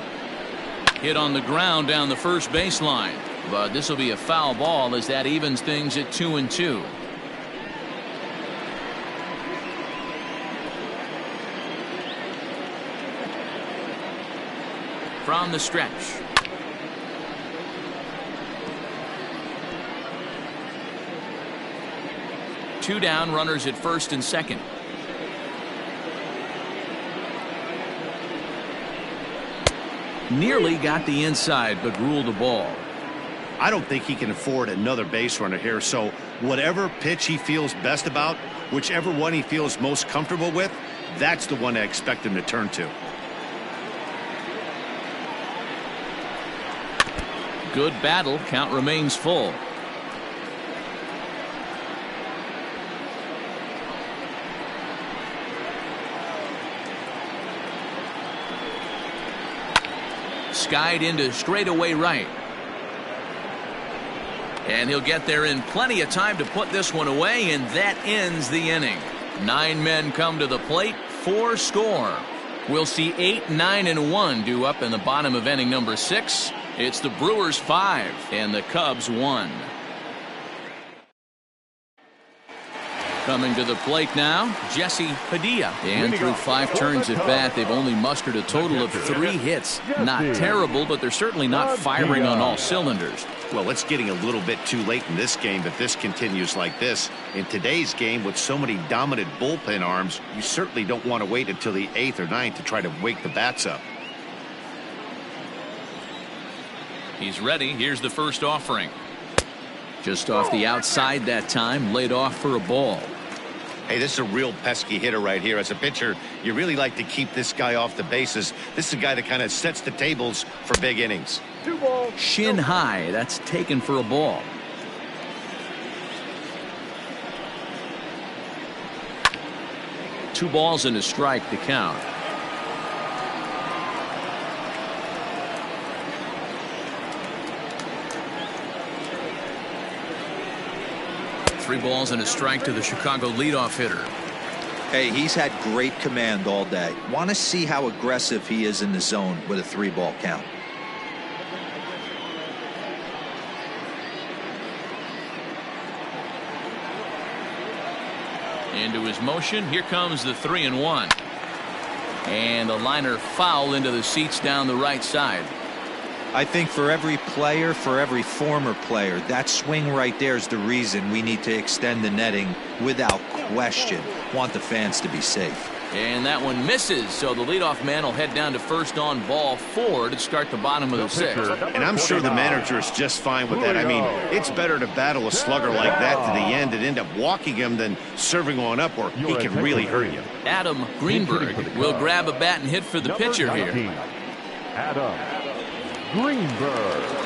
Hit on the ground down the first baseline. But this will be a foul ball as that evens things at 2-2. From the stretch. Two down, runners at first and second. Nearly got the inside, but ruled the ball. I don't think he can afford another base runner here, so whatever pitch he feels best about, whichever one he feels most comfortable with, that's the one I expect him to turn to. Good battle. Count remains full. Skied into straightaway right. And he'll get there in plenty of time to put this one away, and that ends the inning. 9 men come to the plate, 4 score. We'll see 8, 9, and 1 due up in the bottom of inning number 6. It's the Brewers 5 and the Cubs 1. Coming to the plate now, Jesse Padilla. And through 5 turns at bat, they've only mustered a total of 3 hits. Not terrible, but they're certainly not firing on all cylinders. Well, it's getting a little bit too late in this game if this continues like this. In today's game, with so many dominant bullpen arms, you certainly don't want to wait until the 8th or 9th to try to wake the bats up. He's ready. Here's the first offering. Just off the outside that time, laid off for a ball. Hey, this is a real pesky hitter right here. As a pitcher, you really like to keep this guy off the bases. This is a guy that kind of sets the tables for big innings. Shin high. That's taken for a ball. Two balls and a strike to count. Three balls and a strike to the Chicago leadoff hitter. Hey, he's had great command all day. Want to see how aggressive he is in the zone with a 3-ball count. Into his motion. Here comes the 3-1. And the liner foul into the seats down the right side. I think for every player, for every former player, that swing right there is the reason we need to extend the netting without question. Want the fans to be safe. And that one misses, so the leadoff man will head down to first on ball 4 to start the bottom of the 6th. And I'm sure the manager is just fine with that. I mean, it's better to battle a slugger like that to the end and end up walking him than serving one up where he can really hurt you. Adam Greenberg will grab a bat and hit for the pitcher here. Adam Greenberg.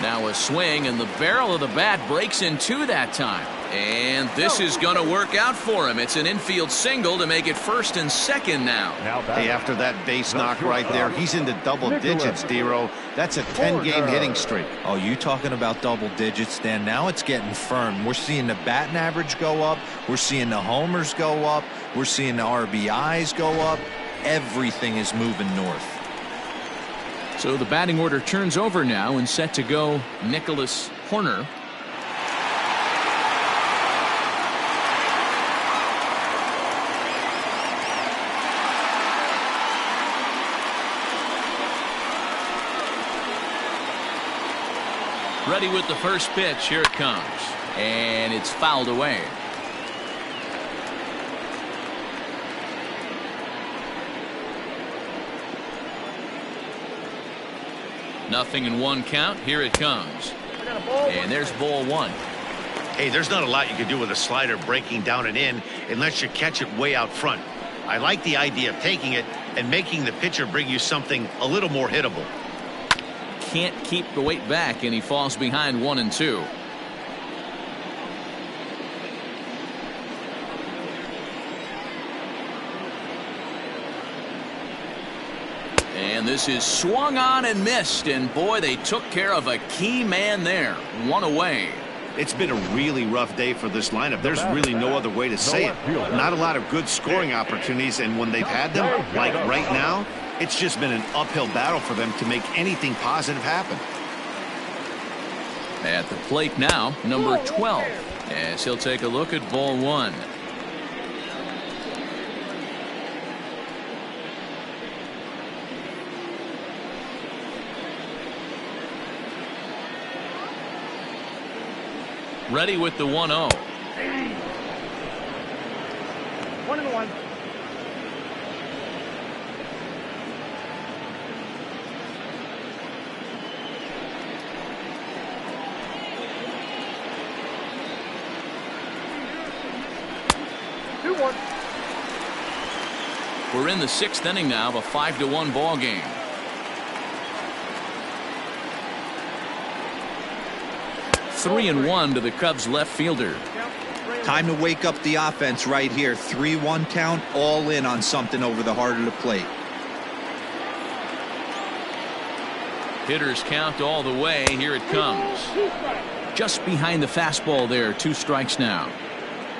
Now a swing, and the barrel of the bat breaks in 2 that time. And this is going to work out for him. It's an infield single to make it first and second now. Hey, after that base knock right there, he's into double digits, Dero. That's a 10-game hitting streak. Oh, you talking about double digits, Dan? Now it's getting firm. We're seeing the batting average go up. We're seeing the homers go up. We're seeing the RBIs go up. Everything is moving north. So the batting order turns over now, and set to go Nicholas Horner. Ready with the first pitch. Here it comes. And it's fouled away. Nothing in 1 count. Here it comes. And there's ball 1. Hey, there's not a lot you can do with a slider breaking down and in unless you catch it way out front. I like the idea of taking it and making the pitcher bring you something a little more hittable. Can't keep the weight back, and he falls behind 1 and 2. And this is swung on and missed, and boy, they took care of a key man there. 1 away. It's been a really rough day for this lineup. There's really no other way to say it. Not a lot of good scoring opportunities, and when they've had them, like right now, it's just been an uphill battle for them to make anything positive happen. At the plate now, number 12, as he'll take a look at ball 1. Ready with the 1-0. 1-1. We're in the 6th inning now of a 5-1 ball game. Three and 1 to the Cubs left fielder. Time to wake up the offense right here. 3-1 count, all in on something over the heart of the plate. Hitters count all the way. Here it comes. Just behind the fastball there. 2 strikes now.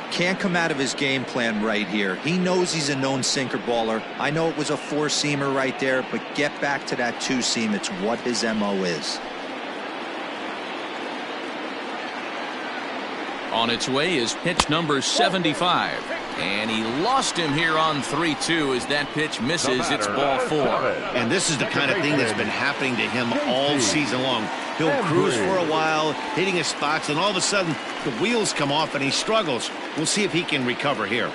Can't come out of his game plan right here. He knows he's a known sinker baller. I know it was a 4-seamer right there, but get back to that 2-seam. It's what his MO is. On its way is pitch number 75. And he lost him here on 3-2 as that pitch misses. It's ball 4. And this is the kind of thing that's been happening to him all season long. He'll cruise for a while, hitting his spots, and all of a sudden the wheels come off and he struggles. We'll see if he can recover here.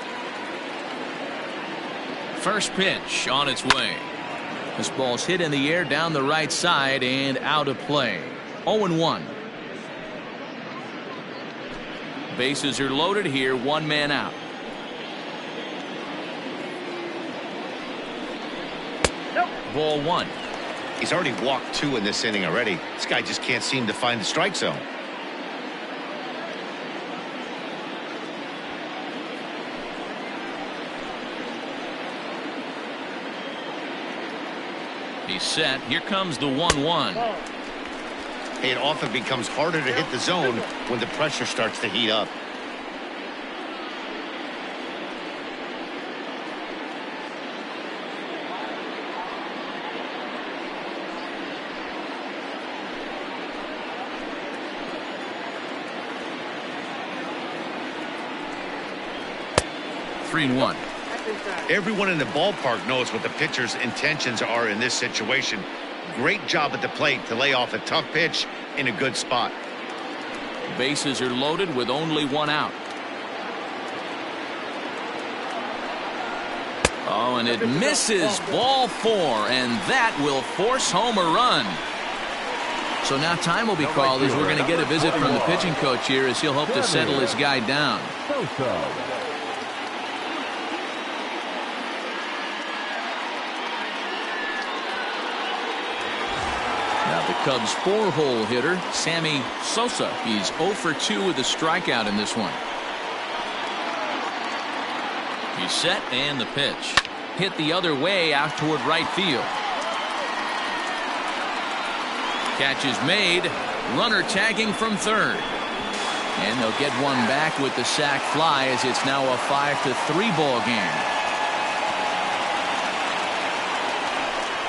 First pitch on its way. This ball's hit in the air down the right side and out of play. 0-1. Bases are loaded here. 1 man out. Ball 1. He's already walked 2 in this inning already. This guy just can't seem to find the strike zone. He's set. Here comes the 1-1. It often becomes harder to hit the zone when the pressure starts to heat up. Three and 1. Everyone in the ballpark knows what the pitcher's intentions are in this situation. Great job at the plate to lay off a tough pitch in a good spot. bases are loaded with only one out. Oh, and it misses. Ball 4, and that will force home a run. So now time will be called as we're going to get a visit from the pitching coach here as he'll hope to settle his guy down. Now the Cubs' 4-hole hitter, Sammy Sosa. He's 0 for 2 with a strikeout in this one. He's set, and the pitch. Hit the other way out toward right field. Catch is made. Runner tagging from third. And they'll get one back with the sac fly as it's now a 5-3 ball game.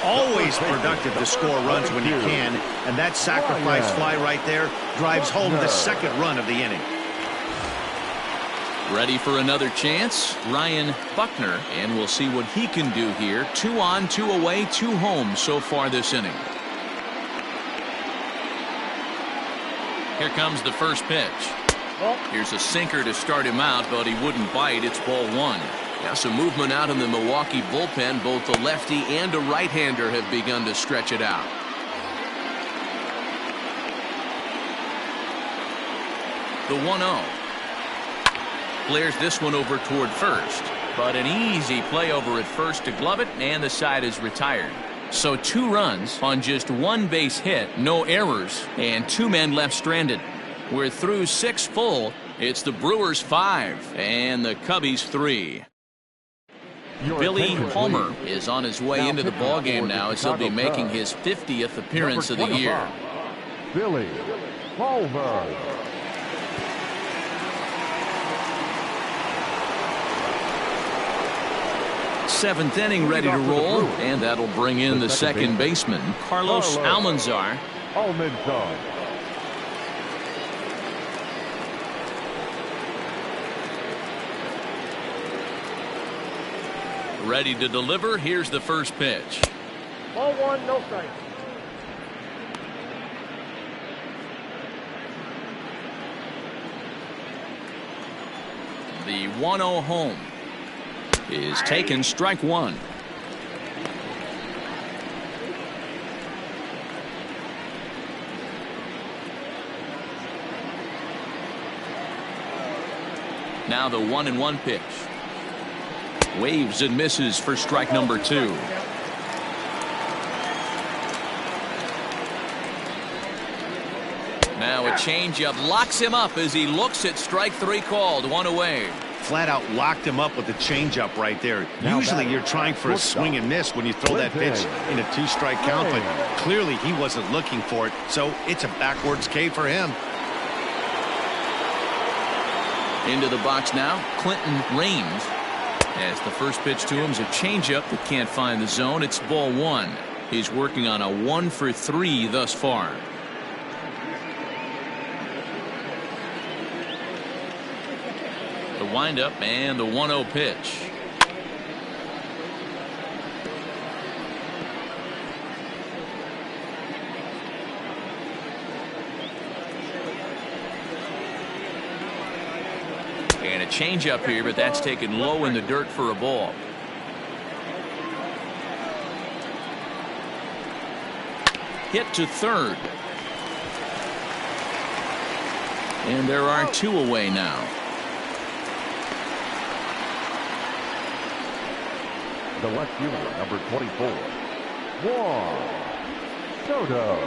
Always productive to score runs when you can, and that sacrifice fly right there drives home the second run of the inning. Ready for another chance? Ryan Buckner, and we'll see what he can do here. 2 on, 2 away, 2 home so far this inning. Here comes the first pitch. Here's a sinker to start him out, but he wouldn't bite. It's ball 1. Now some movement out in the Milwaukee bullpen. Both a lefty and a right-hander have begun to stretch it out. The 1-0. Flares this one over toward first, but an easy play over at first to glove it, and the side is retired. So 2 runs on just 1 base hit, no errors, and 2 men left stranded. We're through 6 full. It's the Brewers 5 and the Cubbies 3. Billy Palmer is on his way into the ballgame now as he'll be making his 50th appearance of the year. Billy Palmer. Seventh inning ready to roll, and that'll bring in the second baseman, Carlos Almanzar. Ready to deliver. Here's the first pitch. Ball 1, no strike. The 1-0 home is taken, strike 1. Now the 1-1 pitch. Waves and misses for strike number 2. Now a changeup locks him up as he looks at strike 3 called. 1 away. Flat out locked him up with the changeup right there. Usually you're trying for a swing and miss when you throw that pitch in a 2-strike count, but clearly he wasn't looking for it, so it's a backwards K for him. Into the box now, Clinton Raines. As the first pitch to him is a changeup that can't find the zone. It's ball 1. He's working on a 1 for 3 thus far. The windup and the 1-0 pitch. And a changeup here, but that's taken low in the dirt for a ball. Hit to third. And there are 2 away now. The left fielder, number 24, Juan Soto.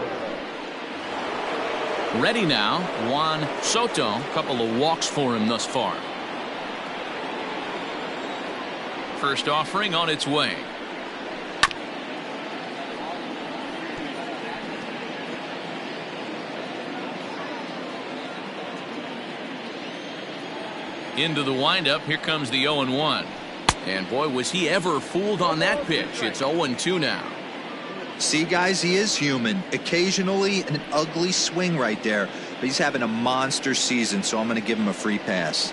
Ready now, Juan Soto. A couple of walks for him thus far. First offering on its way. Into the windup. Here comes the 0-1. And boy, was he ever fooled on that pitch. It's 0-2 now. See, guys, he is human. Occasionally an ugly swing right there, but he's having a monster season, so I'm going to give him a free pass.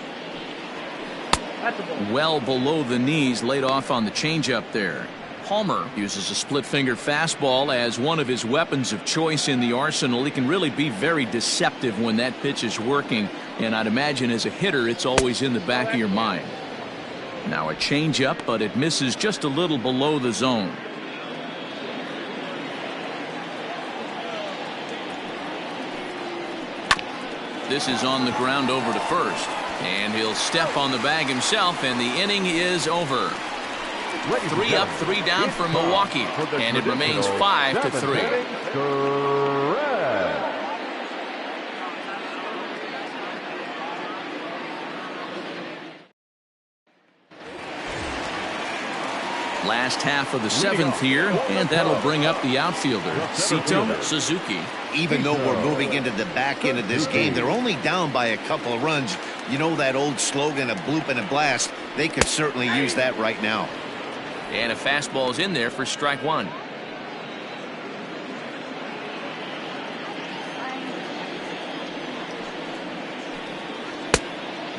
Well below the knees, laid off on the changeup there. Palmer uses a split-finger fastball as one of his weapons of choice in the arsenal. He can really be very deceptive when that pitch is working, and I'd imagine as a hitter it's always in the back of your mind. Now a changeup, but it misses just a little below the zone. This is on the ground over to first, and he'll step on the bag himself, and the inning is over. 3 up, 3 down for Milwaukee, and it remains 5-3. Last half of the 7th here, and that'll bring up the outfielder, Sito Suzuki. Even though we're moving into the back end of this game, they're only down by a couple of runs. You know that old slogan, a bloop and a blast? They could certainly use that right now. And a fastball's in there for strike 1.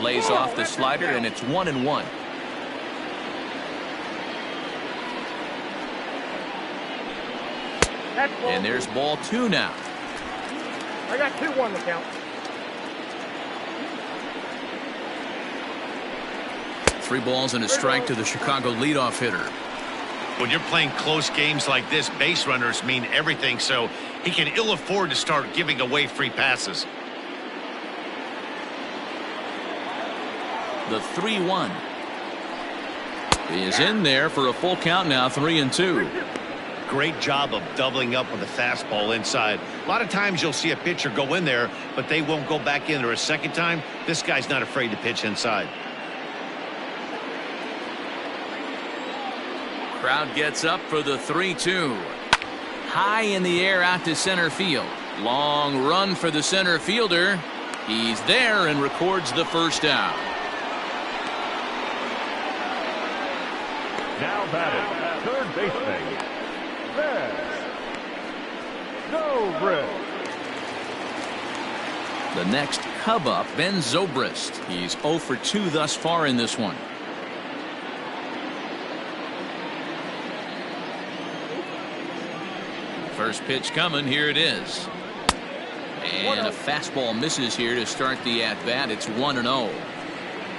Lays off the slider, and it's 1-1. And there's ball 2 now. I got 2-1 to count. 3 balls and a strike to the Chicago leadoff hitter. When you're playing close games like this, base runners mean everything, so he can ill afford to start giving away free passes. The 3-1 is in there for a full count now, 3-2. Great job of doubling up with a fastball inside. A lot of times you'll see a pitcher go in there, but they won't go back in there a second time. This guy's not afraid to pitch inside. Crowd gets up for the 3-2. High in the air out to center field. Long run for the center fielder. He's there and records the first out. Now batting, third baseman, The next Cub up, Ben Zobrist. He's 0 for 2 thus far in this one. First pitch coming. Here it is. And a fastball misses here to start the at-bat. It's 1-0.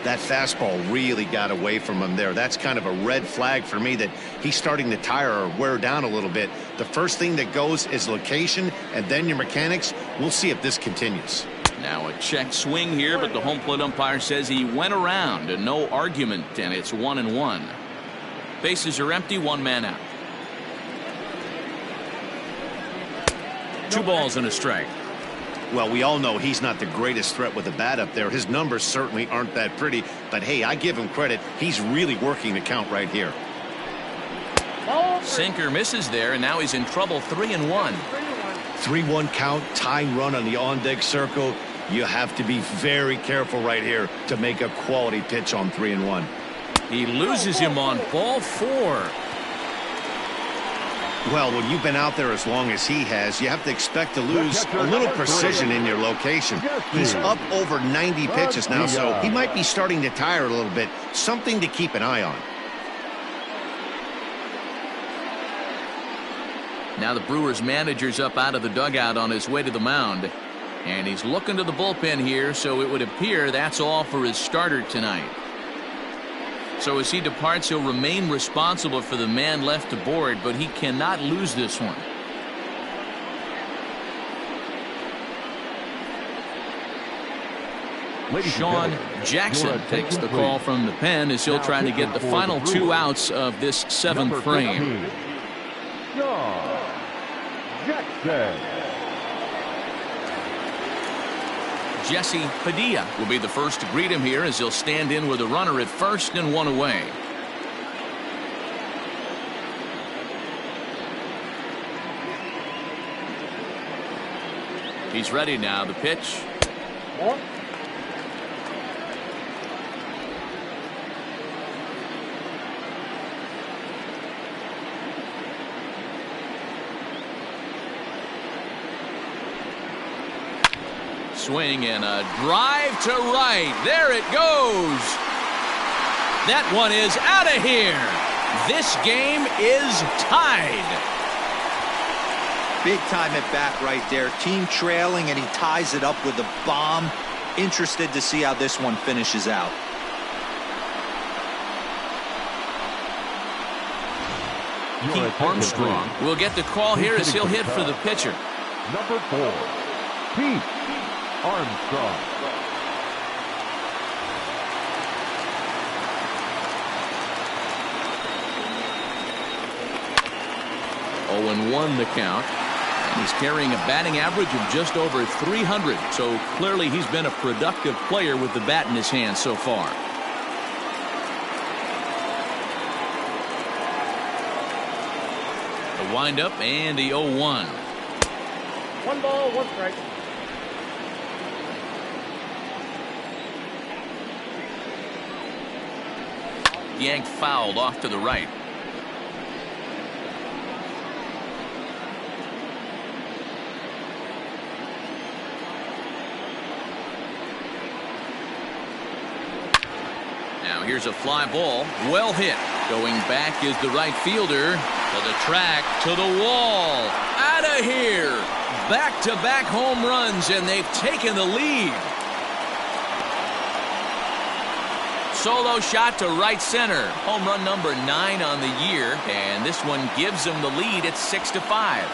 That fastball really got away from him there. That's kind of a red flag for me that he's starting to tire or wear down a little bit. The first thing that goes is location and then your mechanics. We'll see if this continues. Now a check swing here, but the home plate umpire says he went around and no argument, and it's 1-1. Bases are empty, 1 man out. 2 balls and a strike. Well, we all know he's not the greatest threat with the bat up there. His numbers certainly aren't that pretty, but hey, I give him credit. He's really working the count right here. Sinker misses there, and now he's in trouble. 3-1. 3-1 count, tying run on the on-deck circle. You have to be very careful right here to make a quality pitch on 3-1. He loses him on ball 4. Well, when you've been out there as long as he has, you have to expect to lose a little precision in your location. He's up over 90 pitches now, so he might be starting to tire a little bit. Something to keep an eye on. Now the Brewers manager's up out of the dugout on his way to the mound. And he's looking to the bullpen here, so it would appear that's all for his starter tonight. So as he departs, he'll remain responsible for the man left to board, but he cannot lose this one. Sean Jackson takes the call from the pen as he'll try to get the final 2 outs of this 7th frame. Sean Jackson. Jesse Padilla will be the first to greet him here as he'll stand in with a runner at first and 1 away. He's ready now. The pitch. Swing and a drive to right. There it goes. That one is out of here. This game is tied. Big time at bat right there. Team trailing, and he ties it up with a bomb. Interested to see how this one finishes out. Pete Armstrong will get the call here as he'll hit for the pitcher. Number 4, Pete Armstrong. Oh, and 1 the count. And he's carrying a batting average of just over 300. So clearly he's been a productive player with the bat in his hand so far. The windup and the 0-1. 1 ball, 1 strike. Yanked fouled off to the right. Now here's a fly ball, well hit. Going back is the right fielder. To the track, to the wall. Out of here. Back-to-back home runs, and they've taken the lead. Solo shot to right center. Home run number 9 on the year, and this one gives them the lead at 6-5.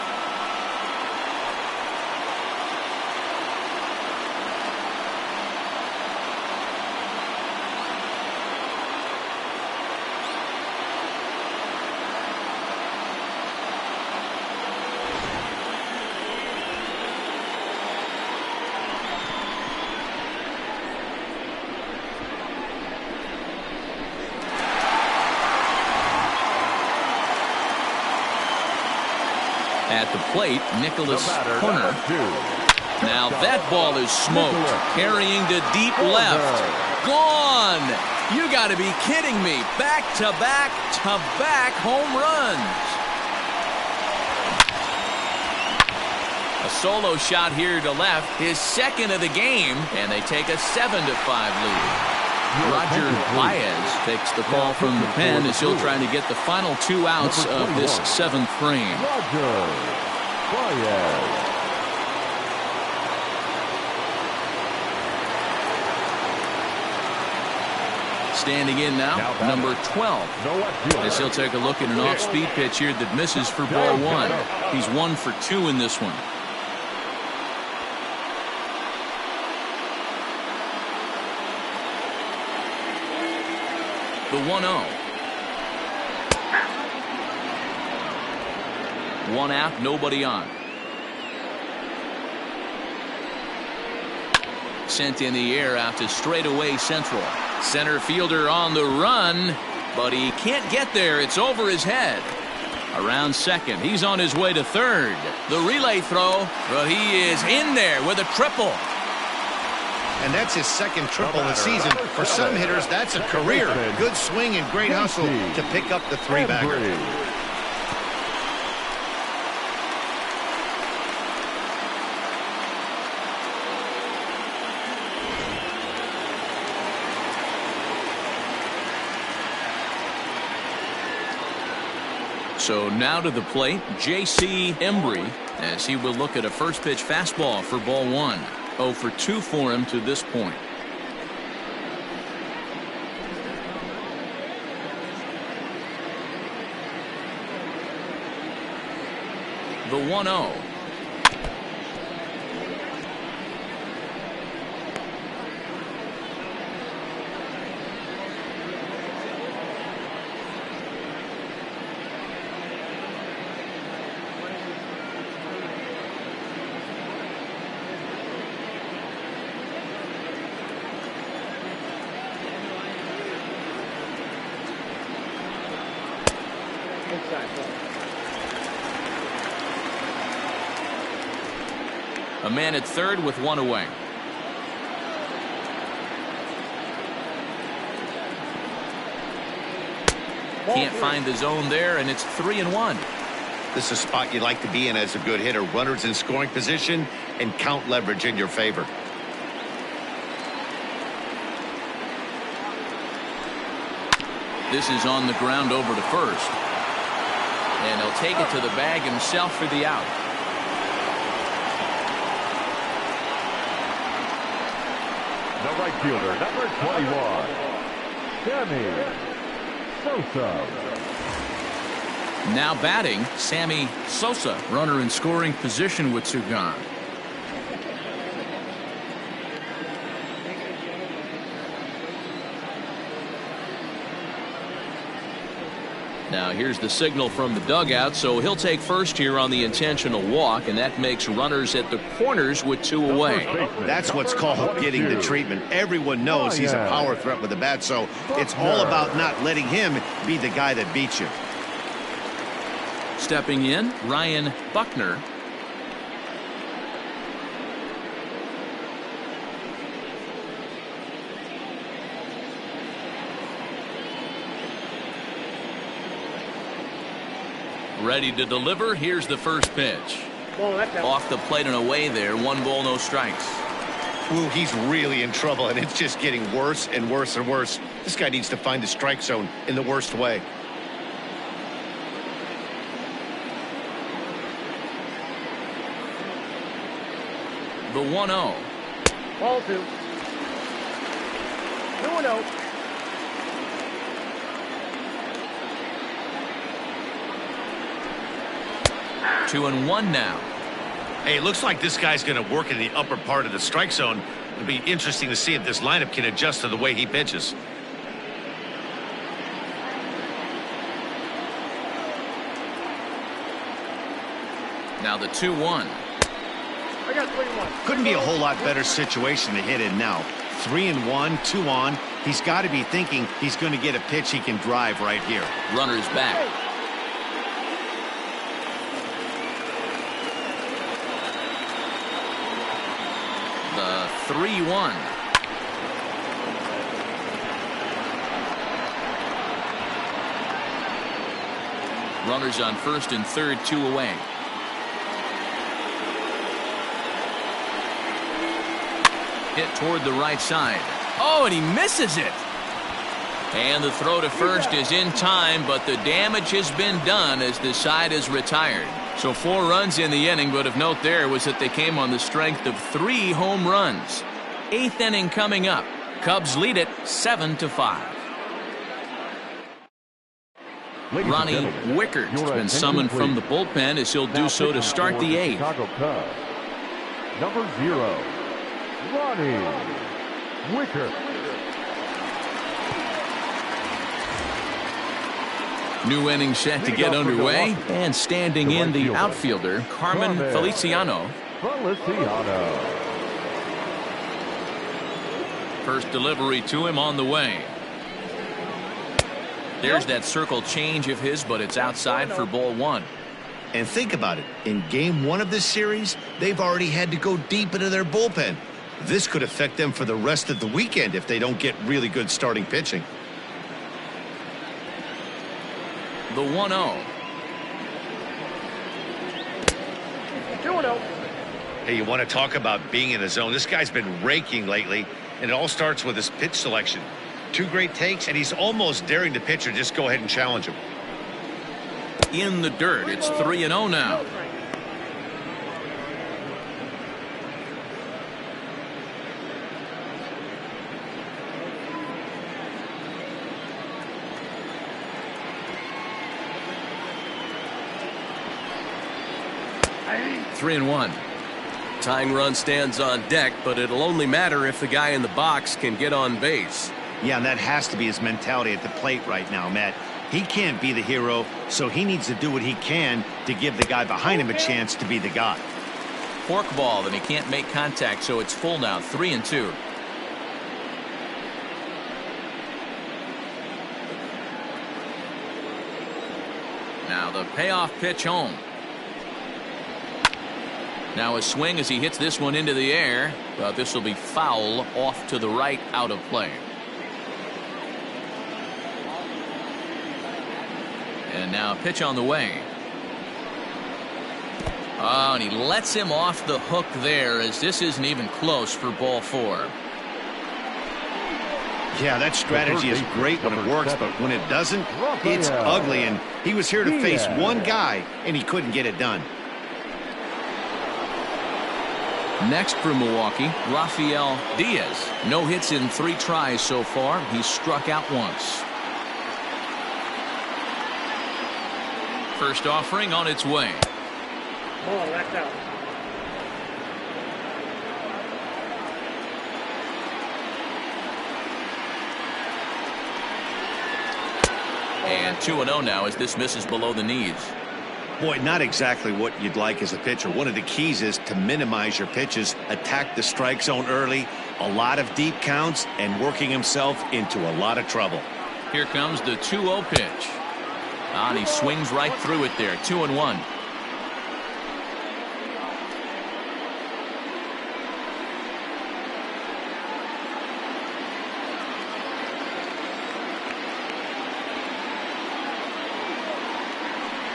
At the plate, Nicholas Hunter. Now that ball is smoked, carrying to deep left. Gone! You got to be kidding me. Back-to-back home runs. A solo shot here to left, his second of the game, and they take a 7-5 lead. Roger Baez takes the call from the pen as he'll try to get the final 2 outs of this 7th frame. Roger Baez. Standing in now, number 12. As he'll take a look at an off-speed pitch here that misses for ball 1. He's 1 for 2 in this one. The 1-0. 1 out, nobody on. Sent in the air out to straightaway central. Center fielder on the run, but he can't get there. It's over his head. Around second, he's on his way to third. The relay throw, but he is in there with a triple. And that's his second triple of the season. For some hitters, that's a career. Good swing and great hustle to pick up the 3-bagger. So now to the plate, J.C. Embry, as he will look at a first pitch fastball for ball 1. 0 for 2 for him to this point. The 1-0. A man at third with 1 away. Can't find the zone there, and it's 3-1. This is a spot you'd like to be in as a good hitter. Runners in scoring position and count leverage in your favor. This is on the ground over to first. And he'll take it to the bag himself for the out. The right fielder, number 21, Sammy Sosa. Now batting, Sammy Sosa. Runner in scoring position with two gone. Now here's the signal from the dugout, so he'll take first here on the intentional walk, and that makes runners at the corners with two away. That's what's called getting the treatment. Everyone knows he's a power threat with the bat, so it's all about not letting him be the guy that beats you. Stepping in, Ryan Buckner. Ready to deliver. Here's the first pitch. Off the plate and away there. 1 ball, no strikes. Ooh, he's really in trouble, and it's just getting worse and worse and worse. This guy needs to find the strike zone in the worst way. The 1-0. Ball 2. 2-0. 2-1 now. Hey, it looks like this guy's going to work in the upper part of the strike zone. It'll be interesting to see if this lineup can adjust to the way he pitches. Now the 2-1. I got 3-1. Couldn't be a whole lot better situation to hit in now. 3-1, 2 on. He's got to be thinking he's going to get a pitch he can drive right here. Runner's back. The 3-1. Runners on first and third, 2 away. Hit toward the right side. Oh, and he misses it. And the throw to first is in time, but the damage has been done as the side is retired. So 4 runs in the inning, but of note there was that they came on the strength of 3 home runs. 8th inning coming up. Cubs lead it 7-5. Ronnie Wickert's been summoned from the bullpen as he'll do so to start the 8th. Chicago Cubs, number 0, Ronnie Wickert. New inning set to get underway, and standing in the outfielder, Carmen Feliciano. First delivery to him on the way. There's that circle change of his, but it's outside for ball 1. And think about it. In game 1 of this series, they've already had to go deep into their bullpen. This could affect them for the rest of the weekend if they don't get really good starting pitching. The 1-0. 2-0. Hey, you want to talk about being in the zone? This guy's been raking lately, and it all starts with his pitch selection. 2 great takes, and he's almost daring the pitcher just go ahead and challenge him. In the dirt. It's 3-0 now. Three and 1. Tying run stands on deck, but it'll only matter if the guy in the box can get on base. Yeah, and that has to be his mentality at the plate right now, Matt. He can't be the hero, so he needs to do what he can to give the guy behind him a chance to be the guy. Fork ball, and he can't make contact, so it's full now. 3-2. Now the payoff pitch home. Now a swing as he hits this one into the air, but this will be foul off to the right, out of play. And now a pitch on the way. Oh, and he lets him off the hook there as this isn't even close for ball 4. Yeah, that strategy is great when it works, but when it doesn't, it's ugly. And he was here to face one guy, and he couldn't get it done. Next for Milwaukee, Rafael Diaz. No hits in 3 tries so far. He's struck out once. First offering on its way. Ball left out. And 2-0 now as this misses below the knees. Boy, not exactly what you'd like as a pitcher. One of the keys is to minimize your pitches, attack the strike zone early, a lot of deep counts, and working himself into a lot of trouble. Here comes the 2-0 pitch. And he swings right through it there. 2-1.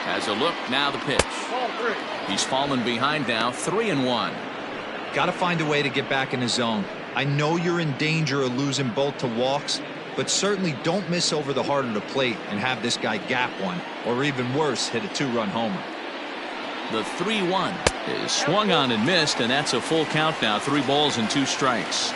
Has a look, now the pitch. He's fallen behind now, 3-1. Got to find a way to get back in the zone. I know you're in danger of losing both to walks, but certainly don't miss over the heart of the plate and have this guy gap one, or even worse, hit a 2-run homer. The 3-1 is swung on and missed, and that's a full count now. 3 balls and 2 strikes.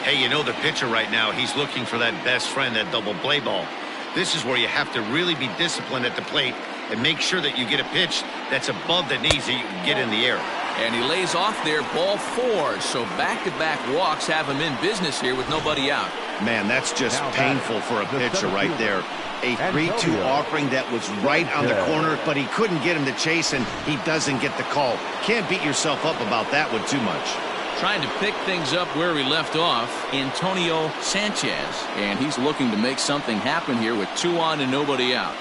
Hey, you know the pitcher right now, he's looking for that best friend, that double play ball. This is where you have to really be disciplined at the plate and make sure that you get a pitch that's above the knees that you can get in the air. And he lays off there, ball 4. So back-to-back walks have him in business here with nobody out. Man, that's just painful for a pitcher right there. A 3-2 offering that was right on the corner, but he couldn't get him to chase, and he doesn't get the call. Can't beat yourself up about that one too much. Trying to pick things up where we left off, Antonio Sanchez. And he's looking to make something happen here with 2 on and nobody out.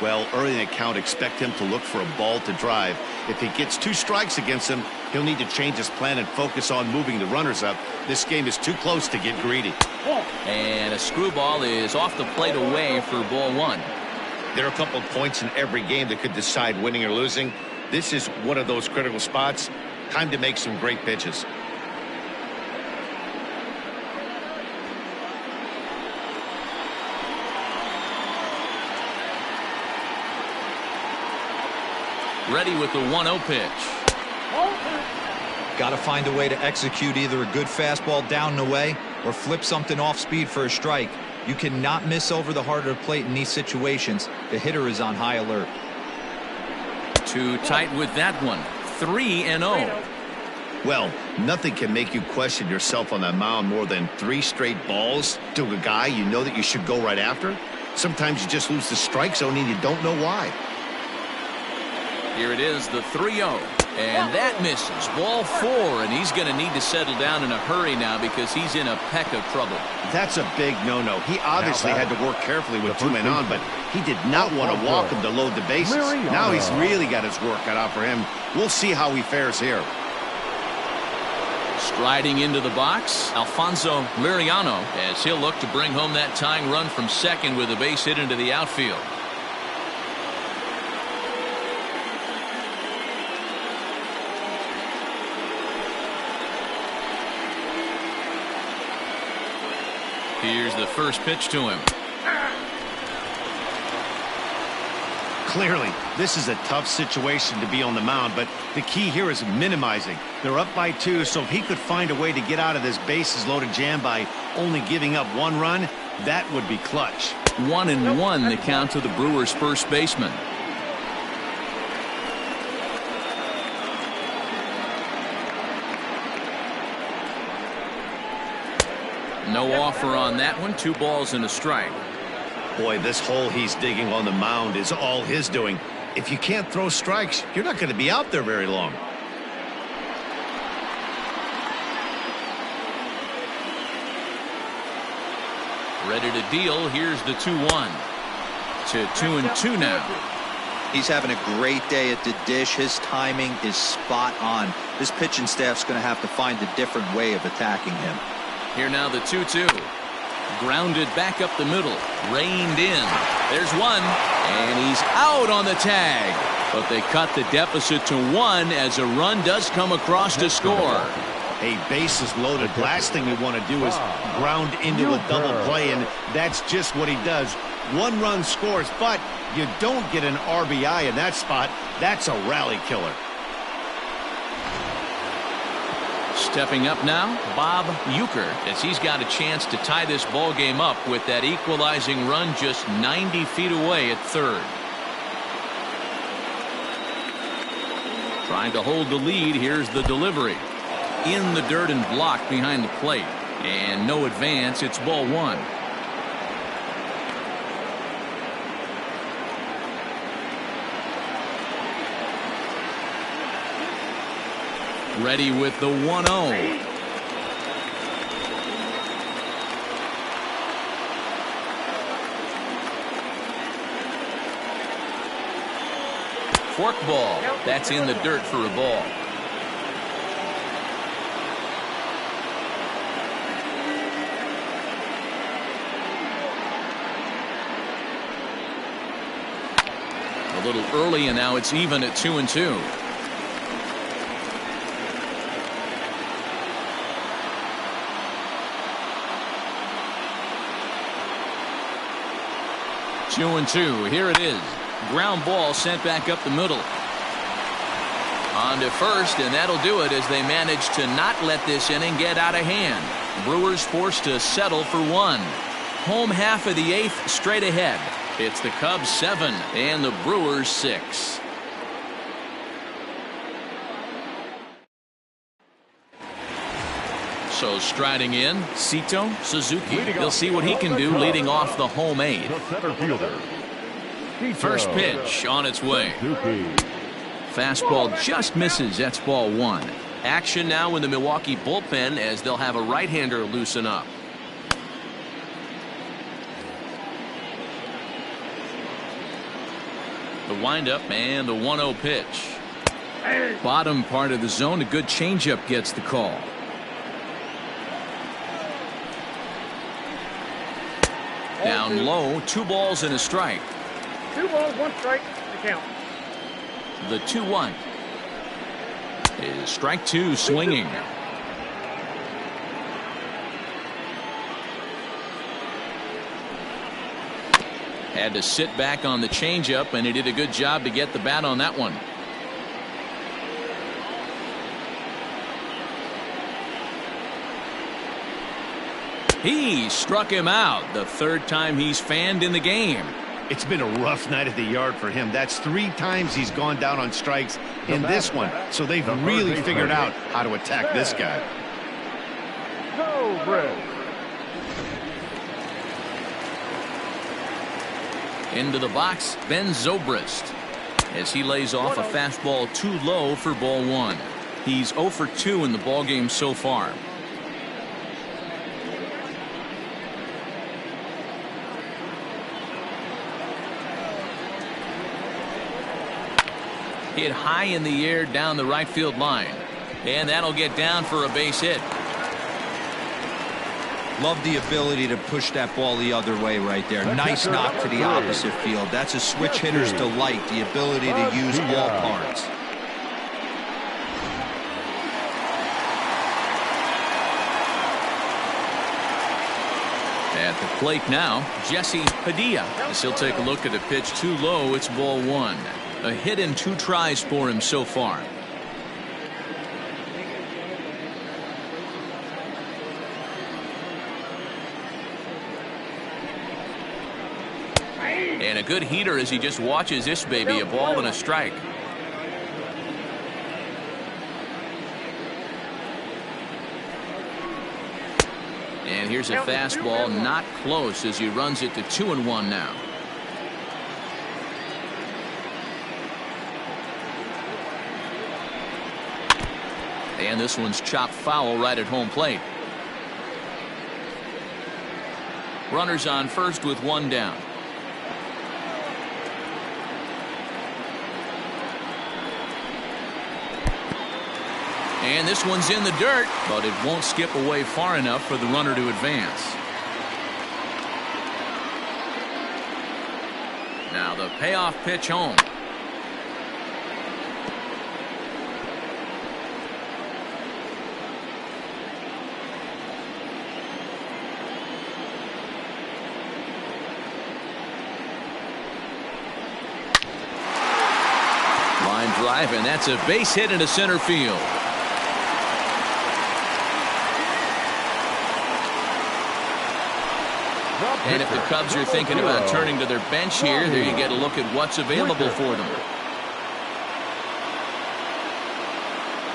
Well, early in the count, expect him to look for a ball to drive. If he gets 2 strikes against him, he'll need to change his plan and focus on moving the runners up. This game is too close to get greedy. And a screwball is off the plate away for ball 1. There are a couple of points in every game that could decide winning or losing. This is one of those critical spots. Time to make some great pitches. Ready with the 1-0 pitch. Got to find a way to execute either a good fastball down and away or flip something off speed for a strike. You cannot miss over the heart of the plate in these situations. The hitter is on high alert. Too tight with that one. 3-0. Well, nothing can make you question yourself on that mound more than 3 straight balls to a guy you know that you should go right after. Sometimes you just lose the strike zone and you don't know why. Here it is, the 3-0. And that misses. Ball 4, and he's going to need to settle down in a hurry now because he's in a peck of trouble. That's a big no-no. He obviously had to work carefully with 2 men on, but he did not want to walk him to load the bases. Now he's really got his work cut out for him. We'll see how he fares here. Striding into the box, Alfonso Liriano, as he'll look to bring home that tying run from second with a base hit into the outfield. Here's the first pitch to him. Clearly, this is a tough situation to be on the mound, but the key here is minimizing. They're up by 2, so if he could find a way to get out of this bases-loaded jam by only giving up 1 run, that would be clutch. 1-1 the count to the Brewers' first baseman. No offer on that one. 2 balls and a strike. Boy, this hole he's digging on the mound is all his doing. If you can't throw strikes, you're not going to be out there very long. Ready to deal. Here's the 2-1. To 2-2 now. He's having a great day at the dish. His timing is spot on. This pitching staff's going to have to find a different way of attacking him. Here now the 2-2. Grounded back up the middle. Reined in. There's 1. And he's out on the tag. But they cut the deficit to 1 as a run does come across to score. Hey, bases loaded. Last thing you want to do is ground into a double play, and that's just what he does. 1 run scores, but you don't get an RBI in that spot. That's a rally killer. Stepping up now, Bob Uecker, as he's got a chance to tie this ball game up with that equalizing run just 90 feet away at third. Trying to hold the lead. Here's the delivery. In the dirt and blocked behind the plate. And no advance. It's ball 1. Ready with the 1-0. Fork ball. That's in the dirt for a ball. A little early, and now it's even at 2-2. Two and two. Here it is. Ground ball sent back up the middle. On to first, and that'll do it as they manage to not let this inning get out of hand. Brewers forced to settle for 1. Home half of the 8th straight ahead. It's the Cubs 7 and the Brewers 6. So striding in, Sito Suzuki. He'll see what he can do leading off the home 8. First pitch on its way. Fastball just misses. That's ball 1. Action now in the Milwaukee bullpen as they'll have a right-hander loosen up. The windup and the 1-0 pitch. Bottom part of the zone. A good changeup gets the call. Down low, 2 balls and a strike. 2 balls, 1 strike to count. The 2-1 is strike 2 swinging. Had to sit back on the changeup, and he did a good job to get the bat on that one. He struck him out the 3rd time he's fanned in the game. It's been a rough night at the yard for him. That's 3 times he's gone down on strikes in this one. So they've really figured out how to attack this guy. Into the box, Ben Zobrist, as he lays off a fastball too low for ball 1. He's 0 for 2 in the ballgame so far. Hit high in the air down the right field line. And that'll get down for a base hit. Love the ability to push that ball the other way right there. Nice knock to the opposite field. That's a switch hitter's delight, the ability to use all parts. At the plate now, Jesse Padilla, as he'll take a look at a pitch too low. It's ball 1. A hit in 2 tries for him so far. And a good heater as he just watches this baby. A ball and a strike. And here's a fastball not close as he runs it to 2-1 now. And this one's chopped foul right at home plate. Runners on first with 1 down. And this one's in the dirt, but it won't skip away far enough for the runner to advance. Now the payoff pitch home. drive, and that's a base hit into center field. And if the Cubs are thinking about turning to their bench here, there you get a look at what's available for them.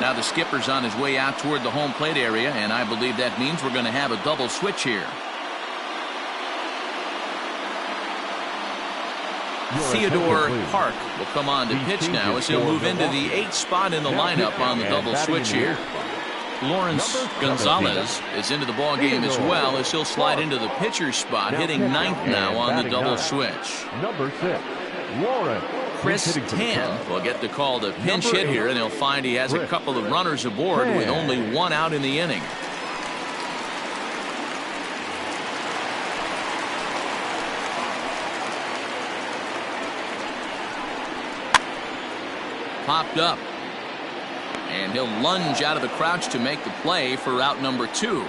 Now the skipper's on his way out toward the home plate area, and I believe that means we're going to have a double switch here. Theodore Park will come on to pitch now as he'll move into the 8th spot in the lineup on the double switch here. Lawrence Gonzalez is into the ball game as well as he'll slide into the pitcher's spot, hitting 9th now on the double switch. Number 6, Lawrence. Chris Tan will get the call to pinch hit here, and he'll find he has a couple of runners aboard with only 1 out in the inning. Popped up. And he'll lunge out of the crouch to make the play for out number 2. The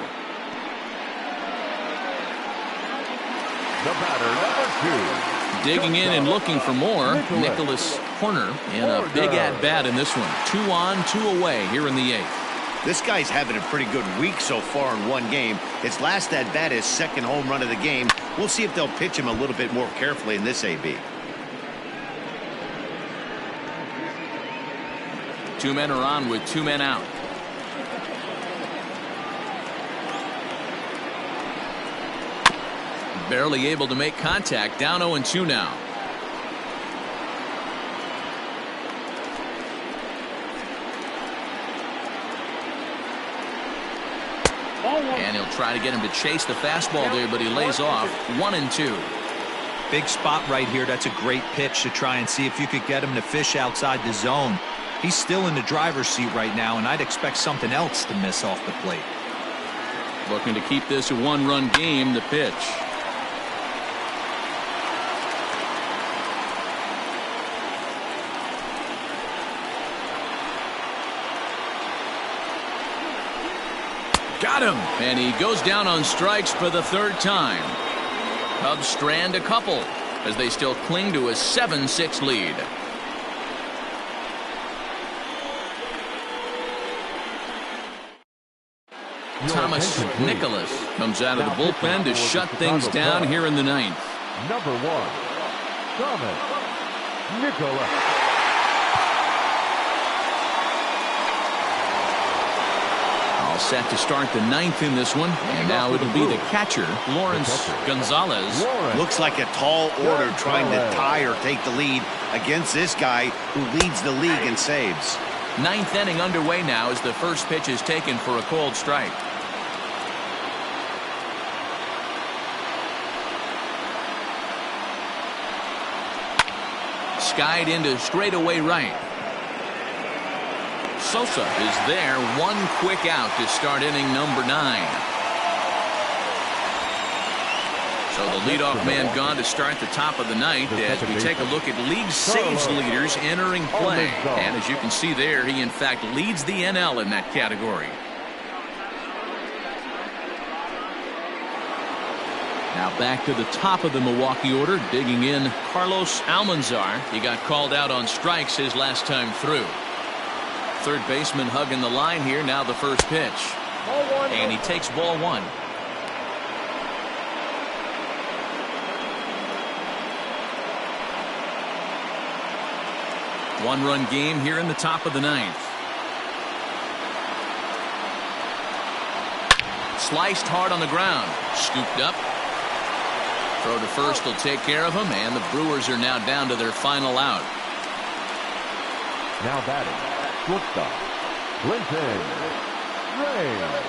batter, number 2. Digging in and looking for more, Nicholas Horner in a big at-bat in this one. 2 on, 2 away here in the 8th. This guy's having a pretty good week so far in one game. His last at-bat is 2nd home run of the game. We'll see if they'll pitch him a little bit more carefully in this AB. 2 men are on with 2 men out. Barely able to make contact. Down 0-2 now. And he'll try to get him to chase the fastball there, but he lays off. 1-2. Big spot right here. That's a great pitch to try and see if you could get him to fish outside the zone. He's still in the driver's seat right now, and I'd expect something else to miss off the plate. Looking to keep this a 1-run game. The pitch. Got him. And he goes down on strikes for the 3rd time. Cubs strand a couple as they still cling to a 7-6 lead. Thomas Nicholas comes out of the bullpen to shut things down here in the 9th. Number 1, Thomas Nicholas. All set to start the 9th in this one, and now it'll be the catcher, Lawrence Gonzalez. Looks like a tall order trying to tie or take the lead against this guy who leads the league in saves. 9th inning underway now as the first pitch is taken for a cold strike. Skied into straightaway right. Sosa is there. 1 quick out to start inning number 9. So the leadoff man gone to start the top of the 9th as we take a look at league saves leaders entering play. And as you can see there, he in fact leads the NL in that category. Now back to the top of the Milwaukee order, digging in Carlos Almanzar. He got called out on strikes his last time through. Third baseman hugging the line here. Now the first pitch. And he takes ball 1. One-run game here in the top of the 9th. Sliced hard on the ground. Scooped up. Throw to first will take care of him, and the Brewers are now down to their final out. Now batting, shortstop, Clinton Raines.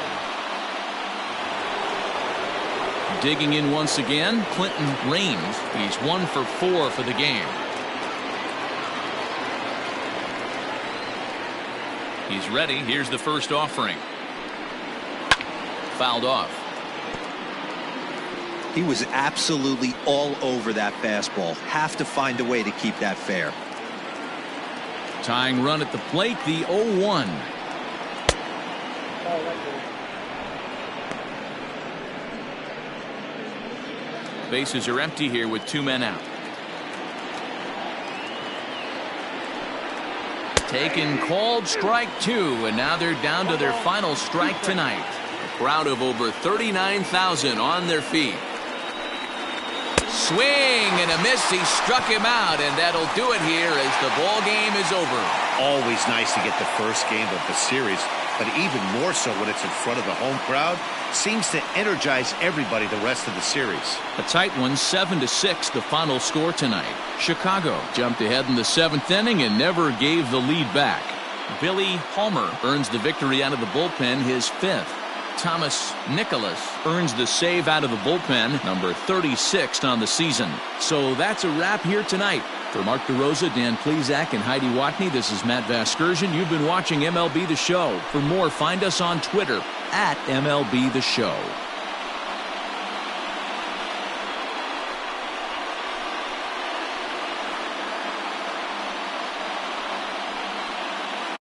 Digging in once again, Clinton Raines. He's 1 for 4 for the game. He's ready. Here's the first offering. Fouled off. He was absolutely all over that fastball. Have to find a way to keep that fair. Tying run at the plate, the 0-1. Bases are empty here with 2 men out. Taken called strike 2, and now they're down to their final strike tonight. A crowd of over 39,000 on their feet. Swing and a miss. He struck him out, and that'll do it here as the ball game is over. Always nice to get the first game of the series, but even more so when it's in front of the home crowd. Seems to energize everybody the rest of the series. A tight one, 7-6, the final score tonight. Chicago jumped ahead in the 7th inning and never gave the lead back. Billy Palmer earns the victory out of the bullpen, his 5th. Thomas Nicholas earns the save out of the bullpen, number 36th on the season. So that's a wrap here tonight. For Mark DeRosa, Dan Plesac, and Heidi Watney, this is Matt Vasgersian. You've been watching MLB The Show. For more, find us on Twitter @MLB The Show.